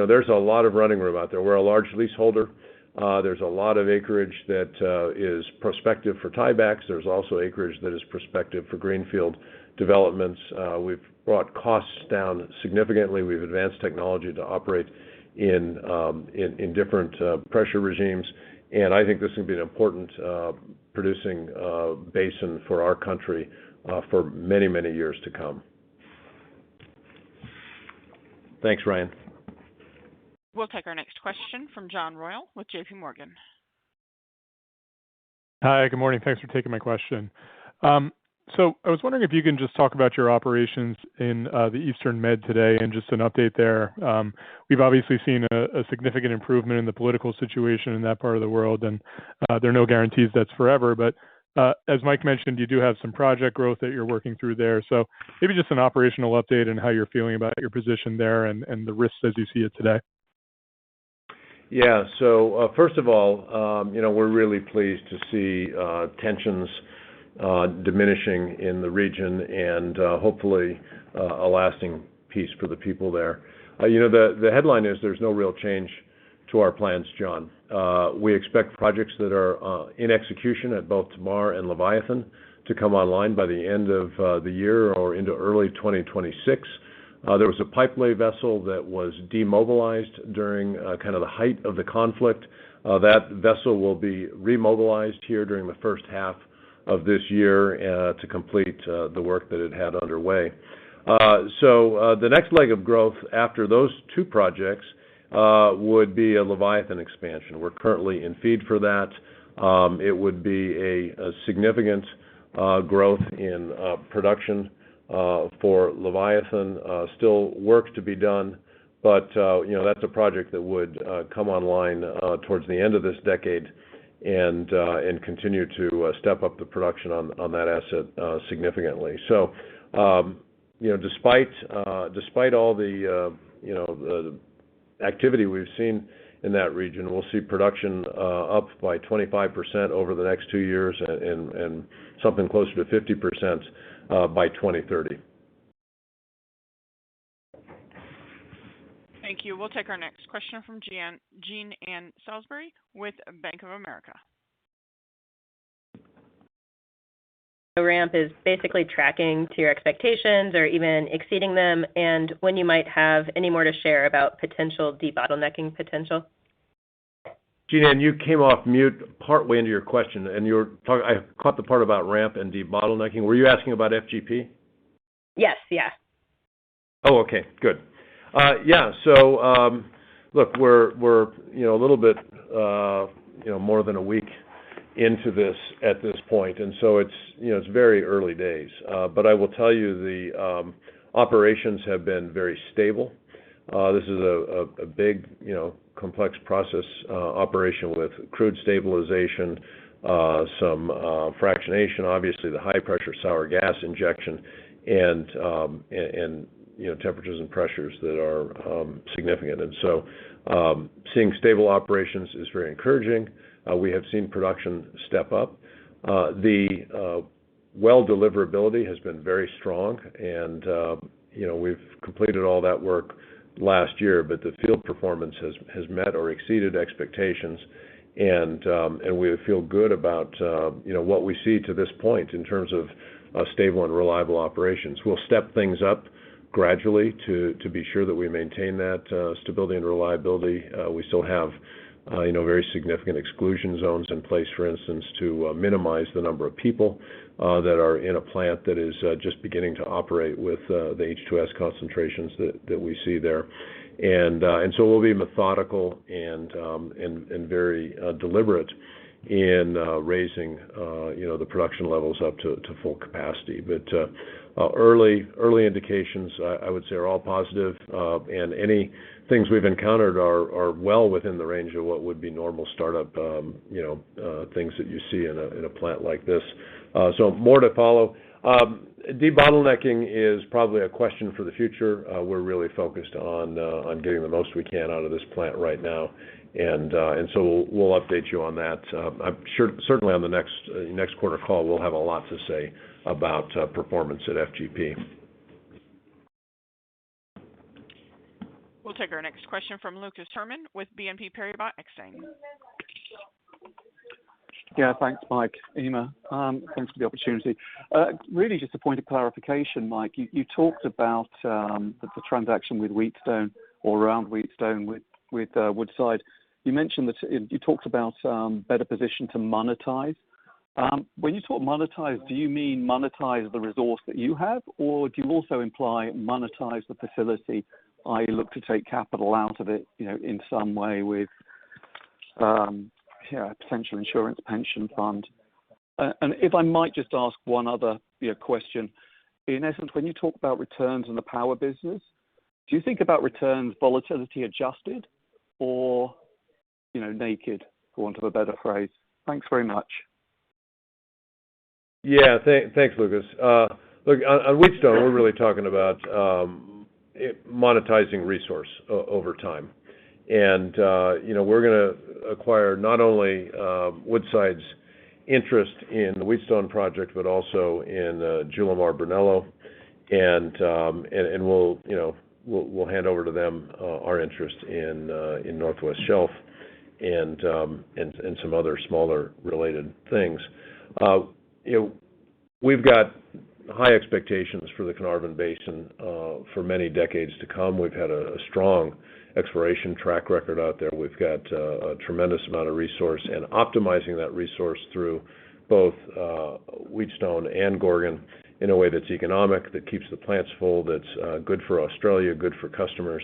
there's a lot of running room out there. We're a large leaseholder. There's a lot of acreage that is prospective for tiebacks. There's also acreage that is prospective for greenfield developments. We've brought costs down significantly. We've advanced technology to operate in different pressure regimes, and I think this is going to be an important producing basin for our country for many, many years to come. Thanks, Ryan. We'll take our next question from John Royal with J.P. Morgan. Hi, good morning. Thanks for taking my question. So I was wondering if you can just talk about your operations in the Eastern Med today and just an update there. We've obviously seen a significant improvement in the political situation in that part of the world, and there are no guarantees that's forever. But as Mike mentioned, you do have some project growth that you're working through there. So maybe just an operational update and how you're feeling about your position there and the risks as you see it today. Yeah, so first of all, we're really pleased to see tensions diminishing in the region and hopefully a lasting peace for the people there. The headline is there's no real change to our plans, John. We expect projects that are in execution at both Tamar and Leviathan to come online by the end of the year or into early 2026. There was a pipelay vessel that was demobilized during kind of the height of the conflict. That vessel will be remobilized here during the first half of this year to complete the work that it had underway. So the next leg of growth after those 2 projects would be a Leviathan expansion. We're currently in FEED for that. It would be a significant growth in production for Leviathan. Still work to be done, but that's a project that would come online towards the end of this decade and continue to step up the production on that asset significantly. So, despite all the the activity we've seen in that region, we'll see production up by 25% over the next 2 years and something closer to 50% by 2030. Thank you. We'll take our next question from Jean Ann Salisbury with Bank of America. ramp is basically tracking to your expectations or even exceeding them, and when you might have any more to share about potential debottlenecking potential? Gina, and you came off mute partway into your question, and you were talking. I caught the part about ramp and debottlenecking. Were you asking about FGP? Yes, yeah. Oh, okay, good. Yeah. So, look, we're a little bit more than a week into this at this point, and so it's very early days. But I will tell you the operations have been very stable. This is a big complex process operation with crude stabilization, some fractionation, obviously the high pressure sour gas injection, and temperatures and pressures that are significant. And so seeing stable operations is very encouraging. We have seen production step up. The well deliverability has been very strong, and we've completed all that work last year, but the field performance has met or exceeded expectations, and we feel good about what we see to this point in terms of stable and reliable operations. We'll step things up gradually to be sure that we maintain that stability and reliability. We still have very significant exclusion zones in place, for instance, to minimize the number of people that are in a plant that is just beginning to operate with the H2S concentrations that we see there. And so we'll be methodical and very deliberate in raising the production levels up to full capacity. But early indications, I would say, are all positive, and any things we've encountered are well within the range of what would be normal startup things that you see in a plant like this. So more to follow. Debottlenecking is probably a question for the future. We're really focused on getting the most we can out of this plant right now, and so we'll update you on that. I'm sure certainly on the next quarter call we'll have a lot to say about performance at FGP. We'll take our next question from Lucas Herrmann with BNP Paribas Exane. Yeah, thanks, Mike. Eimear, thanks for the opportunity. Really just a point of clarification, Mike. You talked about the transaction with Wheatstone or around Wheatstone with Woodside. You mentioned that you talked about better position to monetize. When you talk monetize, do you mean monetize the resource that you have, or do you also imply monetize the facility, i.e. look to take capital out of it, in some way with potential insurance pension fund? And if I might just ask one other question. In essence, when you talk about returns in the power business, do you think about returns volatility adjusted or, naked, for want of a better phrase? Thanks very much. Yeah, thanks, Lucas. Look, on Wheatstone, we're really talking about monetizing resource over time. And, we're going to acquire not only Woodside's interest in the Wheatstone project, but also in Julimar Brunello, and we'll hand over to them our interest in Northwest Shelf and some other smaller related things. We've got high expectations for the Carnarvon Basin for many decades to come. We've had a strong exploration track record out there. We've got a tremendous amount of resource, and optimizing that resource through both Wheatstone and Gorgon in a way that's economic, that keeps the plants full, that's good for Australia, good for customers,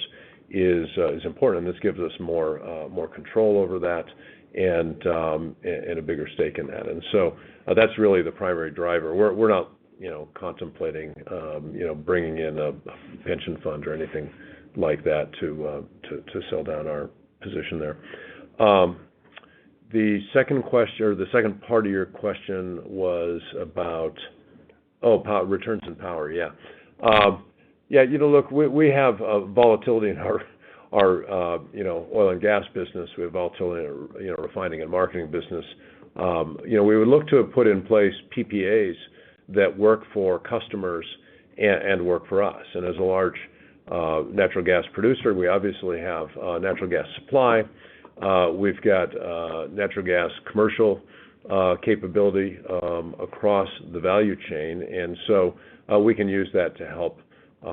is important. And this gives us more control over that and a bigger stake in that. And so that's really the primary driver. We're not contemplating bringing in a pension fund or anything like that to sell down our position there. The second question, or the second part of your question, was about power, returns in power. Yeah, look, we have volatility in our oil and gas business. We have volatility in our refining and marketing business. We would look to have put in place PPAs that work for customers and work for us. And as a large natural gas producer, we obviously have natural gas supply. We've got natural gas commercial capability across the value chain, and so we can use that to help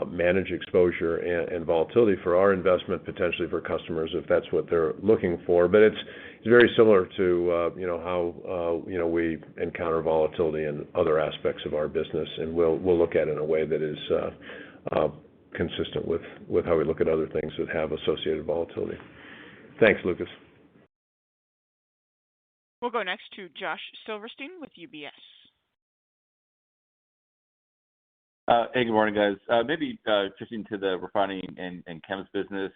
manage exposure and volatility for our investment, potentially for customers if that's what they're looking for. But it's very similar to how we encounter volatility in other aspects of our business, and we'll look at it in a way that is consistent with how we look at other things that have associated volatility. Thanks, Lucas. We'll go next to Josh Silverstein with UBS. Hey, good morning, guys. Maybe shifting to the refining and chems business.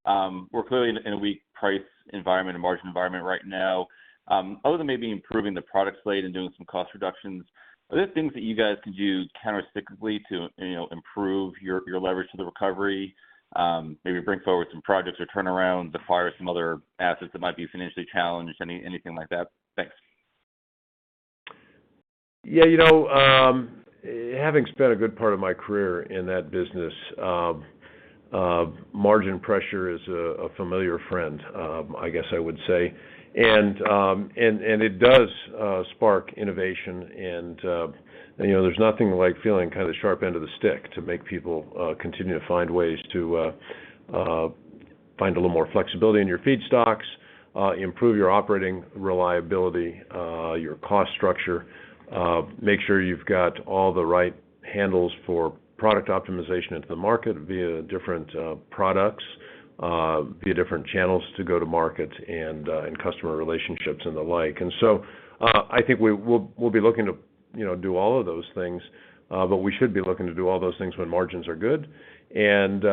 We're clearly in a weak price environment and margin environment right now. Other than maybe improving the product slate and doing some cost reductions, are there things that you guys can do countercyclically to improve your leverage to the recovery? Maybe bring forward some projects or turnarounds, acquire some other assets that might be financially challenged, anything like that? Thanks. Yeah, having spent a good part of my career in that business, margin pressure is a familiar friend, I guess I would say, and it does spark innovation, and there's nothing like feeling kind of the sharp end of the stick to make people continue to find ways to find a little more flexibility in your feedstocks, improve your operating reliability, your cost structure. Make sure you've got all the right handles for product optimization into the market via different products, via different channels to go to market, and customer relationships and the like. And so I think we'll be looking to do all of those things, but we should be looking to do all those things when margins are good, and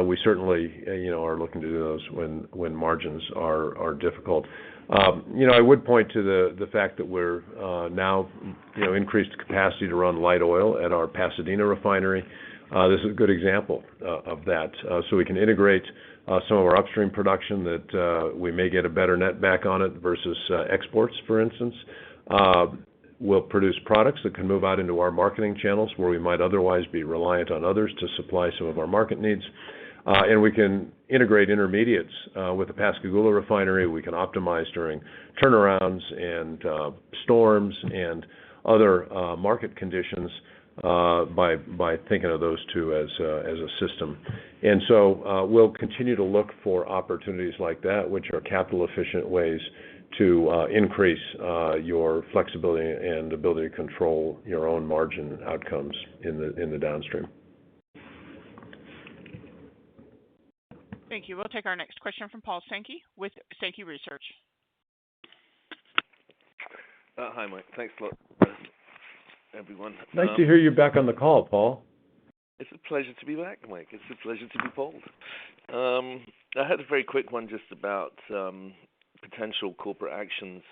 we certainly are looking to do those when margins are difficult. I would point to the fact that we're now increased capacity to run light oil at our Pasadena refinery. This is a good example of that. So we can integrate some of our upstream production that we may get a better net back on it versus exports, for instance. We'll produce products that can move out into our marketing channels where we might otherwise be reliant on others to supply some of our market needs. And we can integrate intermediates with the Pascagoula refinery. We can optimize during turnarounds and storms and other market conditions by thinking of those two as a system. And so we'll continue to look for opportunities like that, which are capital efficient ways to increase your flexibility and ability to control your own margin outcomes in the downstream. Thank you. We'll take our next question from Paul Sankey with Sankey Research. Hi, Mike. Thanks a lot, everyone. Nice to hear you back on the call, Paul. It's a pleasure to be back, Mike. It's a pleasure to be bold. I had a very quick one just about potential corporate actions,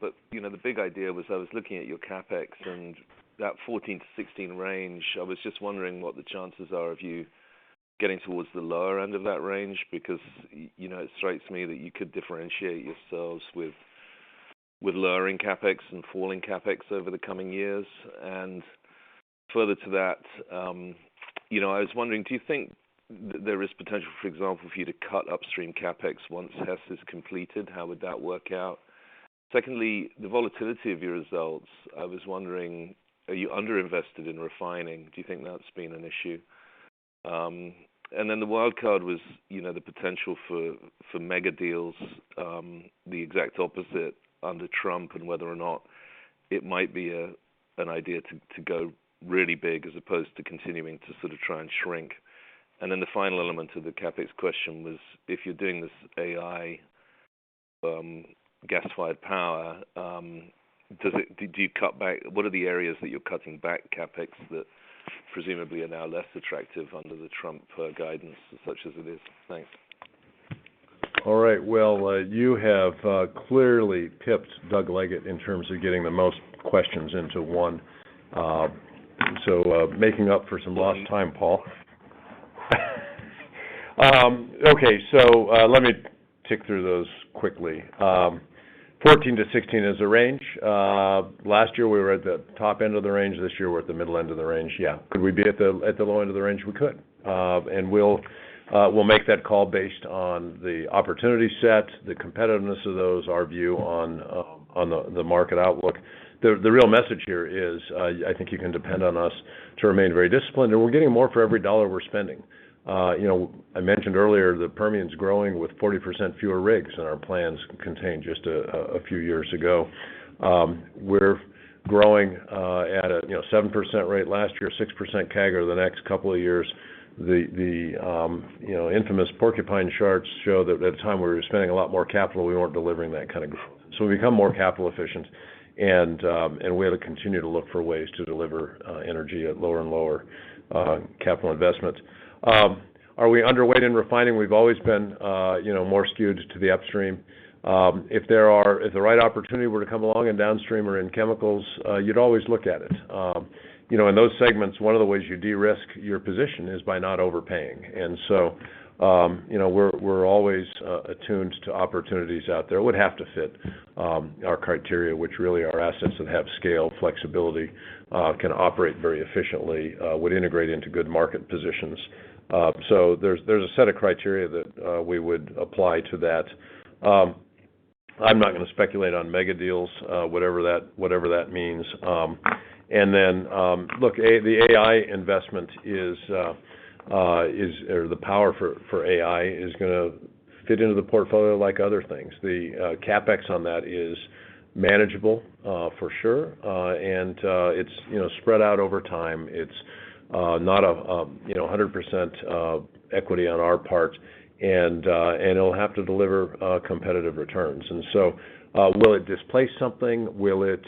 but the big idea was I was looking at your capex and that 14 to 16 range. I was just wondering what the chances are of you getting towards the lower end of that range, because it strikes me that you could differentiate yourselves with lowering capex and falling capex over the coming years. And further to that, I was wondering, do you think there is potential, for example, for you to cut upstream capex once Hess is completed? How would that work out? Secondly, the volatility of your results. I was wondering, are you underinvested in refining? Do you think that's been an issue? And then the wild card was, the potential for mega deals, the exact opposite under Trump, and whether or not it might be an idea to go really big as opposed to continuing to sort of try and shrink. And then the final element of the capex question was, if you're doing this AI gas-fired power, do you cut back? What are the areas that you're cutting back capex that presumably are now less attractive under the Trump guidance, such as it is? Thanks. All right. Well, you have clearly pipped Doug Leggett in terms of getting the most questions into one. So making up for some lost time, Paul. Okay, so let me tick through those quickly. 14 to 16 is a range. Last year we were at the top end of the range. This year we're at the middle end of the range. Yeah. Could we be at the low end of the range? We could. And we'll we'll make that call based on the opportunity set, the competitiveness of those, our view on the market outlook. The real message here is I think you can depend on us to remain very disciplined, and we're getting more for every dollar we're spending. I mentioned earlier the Permian's growing with 40% fewer rigs than our plans contained just a few years ago. We're growing at a 7% rate last year, 6% CAGR the next couple of years. The infamous porcupine charts show that at a time we were spending a lot more capital, we weren't delivering that kind of growth. So we become more capital efficient, and we have to continue to look for ways to deliver energy at lower and lower capital investment. Are we underweight in refining? We've always been more skewed to the upstream. If the right opportunity were to come along in downstream or in chemicals, you'd always look at it. In those segments, one of the ways you de-risk your position is by not overpaying. And so, we're always attuned to opportunities out there. It would have to fit our criteria, which really are assets that have scale, flexibility, can operate very efficiently, would integrate into good market positions. So there's a set of criteria that we would apply to that. I'm not going to speculate on mega deals, whatever that means. And then, look, the AI investment or the power for AI is going to fit into the portfolio like other things. The capex on that is manageable for sure, and it's spread out over time. It's not a 100% equity on our part, and it'll have to deliver competitive returns. And so, will it displace something? Will it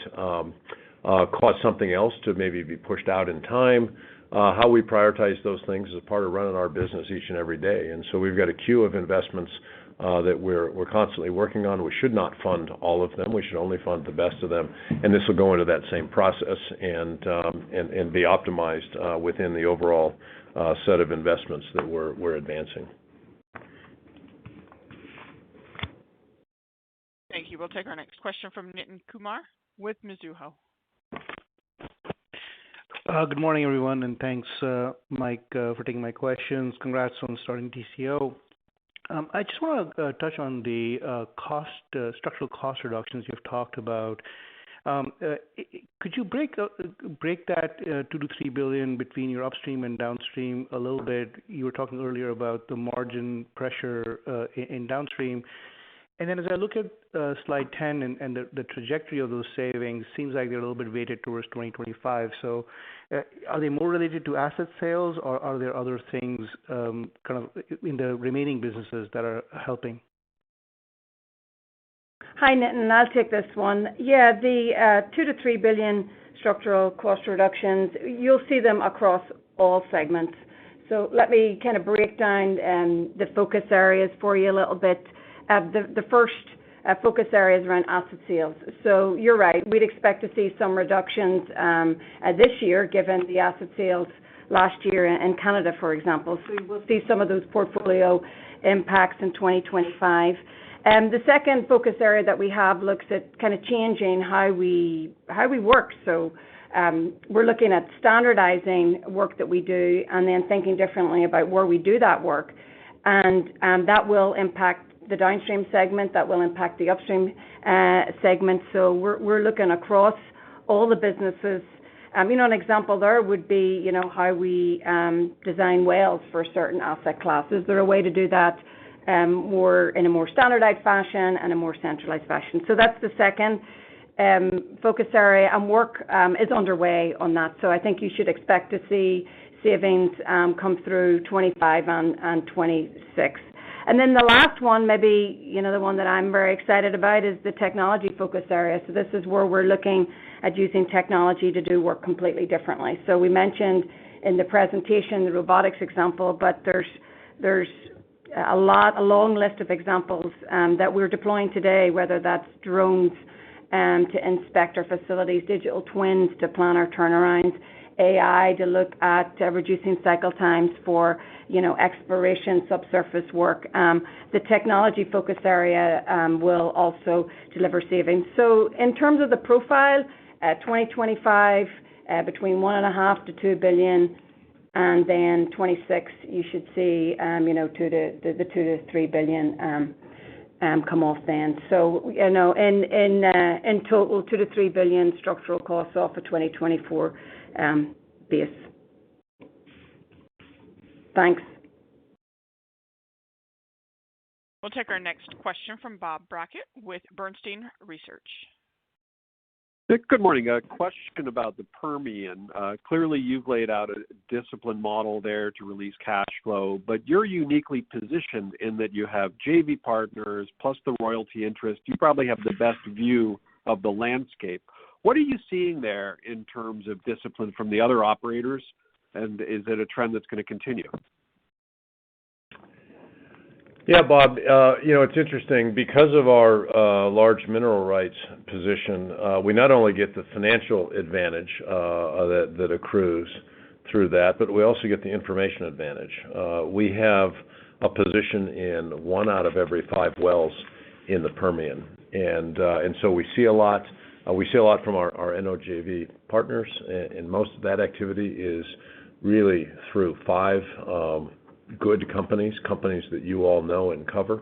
cause something else to maybe be pushed out in time? How we prioritize those things is a part of running our business each and every day. And so we've got a queue of investments that we're constantly working on. We should not fund all of them. We should only fund the best of them. And this will go into that same process and be optimized within the overall set of investments that we're advancing. Thank you. We'll take our next question from Nitin Kumar with Mizuho. Good morning, everyone, and thanks, Mike, for taking my questions. Congrats on starting TCO. I just want to touch on the structural cost reductions you've talked about. Could you break that $2 to $3 billion between your upstream and downstream a little bit? You were talking earlier about the margin pressure in downstream. And then as I look at slide 10 and the trajectory of those savings, seems like they're a little bit weighted towards 2025. So are they more related to asset sales, or are there other things kind of in the remaining businesses that are helping? Hi, Nitin. I'll take this one. Yeah, the $2 to $3 billion structural cost reductions, you'll see them across all segments. So let me kind of break down the focus areas for you a little bit. The first focus area is around asset sales. So you're right, we'd expect to see some reductions this year, given the asset sales last year in Canada, for example. So we'll see some of those portfolio impacts in 2025. The second focus area that we have looks at kind of changing how we work. So we're looking at standardizing work that we do and then thinking differently about where we do that work. And that will impact the downstream segment, that will impact the upstream segment. So we're looking across all the businesses. An example there would be, how we design wells for certain asset classes. There's a way to do that more in a more standardized fashion and a more centralized fashion. So that's the second focus area, and work is underway on that. So I think you should expect to see savings come through 25 and 26. And then the last one, maybe, the one that I'm very excited about is the technology focus area. So this is where we're looking at using technology to do work completely differently. So we mentioned in the presentation the robotics example, but there's a long list of examples that we're deploying today, whether that's drones to inspect our facilities, digital twins to plan our turnarounds, AI to look at reducing cycle times for, exploration, subsurface work. The technology focus area will also deliver savings. So in terms of the profile, 2025, between $1.5 to $2 billion, and then 26 you should see, you know, the 2 to 3 billion come off then. So, you know, in total, 2 to 3 billion structural costs off of 2024 base. Thanks. We'll take our next question from Bob Brackett with Bernstein Research. Good morning. A question about the Permian. Clearly, you've laid out a disciplined model there to release cash flow, but you're uniquely positioned in that you have JV partners plus the royalty interest. You probably have the best view of the landscape. What are you seeing there in terms of discipline from the other operators, and is it a trend that's going to continue? Yeah, Bob, you know, it's interesting. Because of our large mineral rights position, we not only get the financial advantage that accrues through that, but we also get the information advantage. We have a position in 1 out of every 5 wells in the Permian, and so we see a lot. We see a lot from our NOJV partners, and most of that activity is really through 5 good companies that you all know and cover,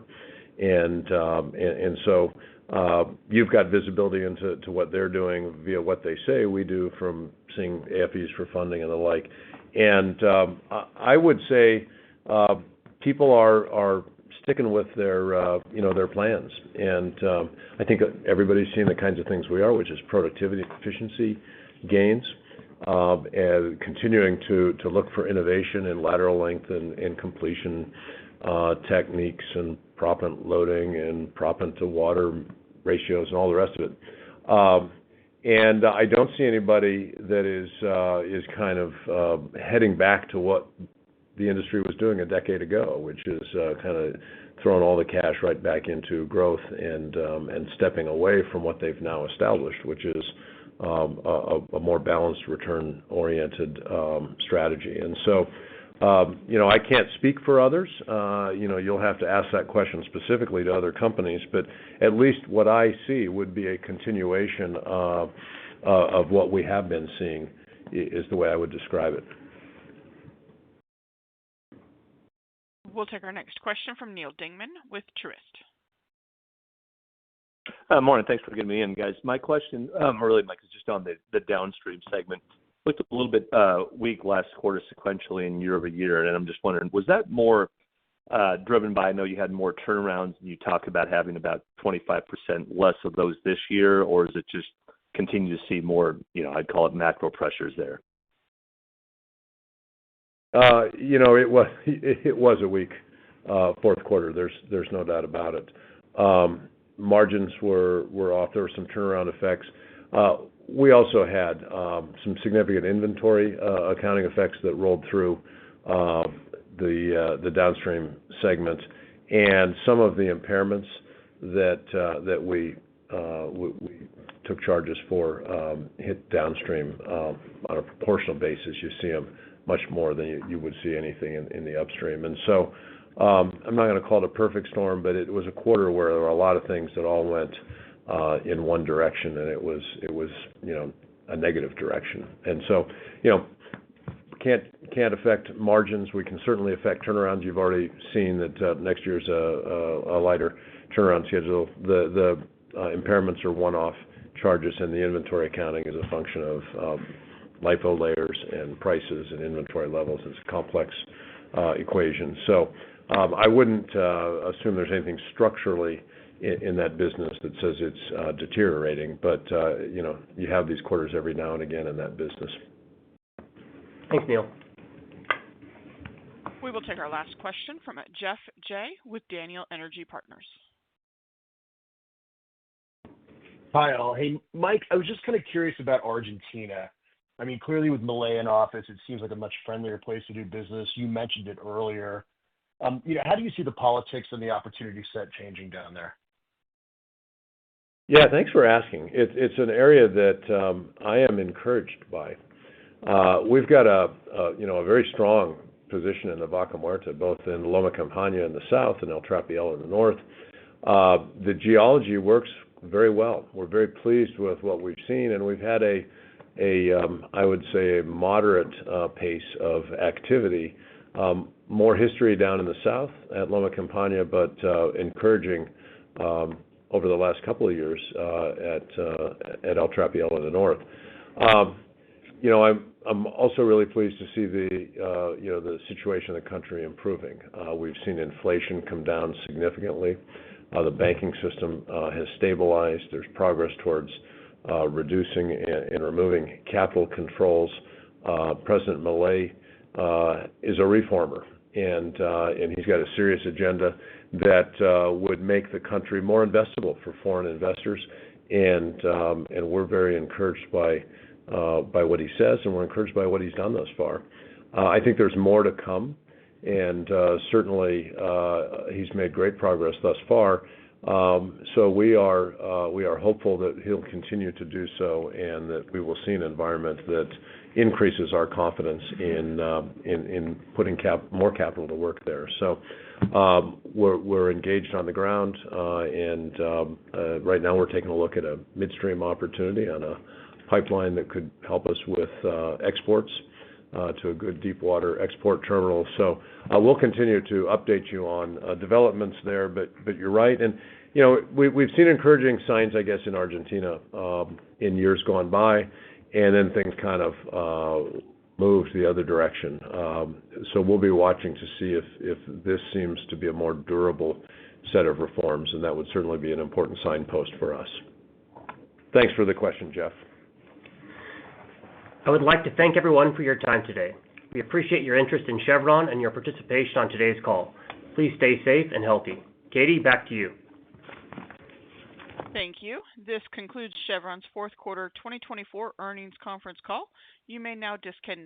and so you've got visibility into what they're doing via what they say. We do from seeing AFEs for funding and the like, and I would say people are sticking with their you know, their plans, and I think everybody's seeing the kinds of things we are, which is productivity and efficiency gains. And continuing to look for innovation in lateral length and completion techniques and proppant loading and proppant to water ratios and all the rest of it. And I don't see anybody that is kind of heading back to what the industry was doing a decade ago, which is kind of throwing all the cash right back into growth and stepping away from what they've now established, which is a more balanced return-oriented strategy. And so, you know, I can't speak for others. You know, you'll have to ask that question specifically to other companies, but at least what I see would be a continuation of what we have been seeing is the way I would describe it. We'll take our next question from Neil Dingman with Truist. Morning. Thanks for getting me in, guys. My question, really, Mike, is just on the downstream segment. Looked a little bit weak last quarter sequentially and year over year, and I'm just wondering, was that more driven by, I know you had more turnarounds, and you talked about having about 25% less of those this year, or is it just continue to see more, you know, I'd call it macro pressures there? You know, it was a weak fourth quarter. There's no doubt about it. Margins were off. There were some turnaround effects. We also had some significant inventory accounting effects that rolled through the downstream segment, and some of the impairments that we took charges for hit downstream on a proportional basis. You see them much more than you would see anything in the upstream, and so. I'm not going to call it a perfect storm, but it was a quarter where there were a lot of things that all went in one direction, and it was you know, a negative direction. And so, you know, can't affect margins. We can certainly affect turnarounds. You've already seen that next year's a lighter turnaround schedule. The impairments are one-off charges, and the inventory accounting is a function of LIFO layers and prices and inventory levels. It's a complex equation. So. I wouldn't assume there's anything structurally in that business that says it's deteriorating, but you know, you have these quarters every now and again in that business. Thanks, Neil. We will take our last question from Jeff Jay with Daniel Energy Partners. Hi, all. Hey, Mike, I was just kind of curious about Argentina. I mean, clearly with Milei in office, it seems like a much friendlier place to do business. You mentioned it earlier. You know, how do you see the politics and the opportunity set changing down there? Yeah, thanks for asking. It's an area that I am encouraged by. We've got a very strong position in the Vaca Muerta, both in Loma Campana in the south and El Trapial in the north. The geology works very well. We're very pleased with what we've seen, and we've had a I would say, a moderate pace of activity. More history down in the south at Loma Campana, but encouraging over the last couple of years at El Trapial in the north. I'm also really pleased to see the situation in the country improving. We've seen inflation come down significantly. The banking system has stabilized. There's progress towards reducing and removing capital controls. President Milei is a reformer, and he's got a serious agenda that would make the country more investable for foreign investors, and we're very encouraged by what he says, and we're encouraged by what he's done thus far. I think there's more to come, and certainly he's made great progress thus far. So we are hopeful that he'll continue to do so, and that we will see an environment that increases our confidence in putting more capital to work there. So we're engaged on the ground, and right now we're taking a look at a midstream opportunity on a pipeline that could help us with exports to a good deep water export terminal. So we'll continue to update you on developments there. But you're right, and we've seen encouraging signs, I guess, in Argentina in years gone by, and then things kind of moved the other direction. So we'll be watching to see if this seems to be a more durable set of reforms, and that would certainly be an important signpost for us. Thanks for the question, Jeff. I would like to thank everyone for your time today. We appreciate your interest in Chevron and your participation on today's call. Please stay safe and healthy. Katie, back to you. Thank you. This concludes Chevron's fourth quarter 2024 earnings conference call. You may now disconnect.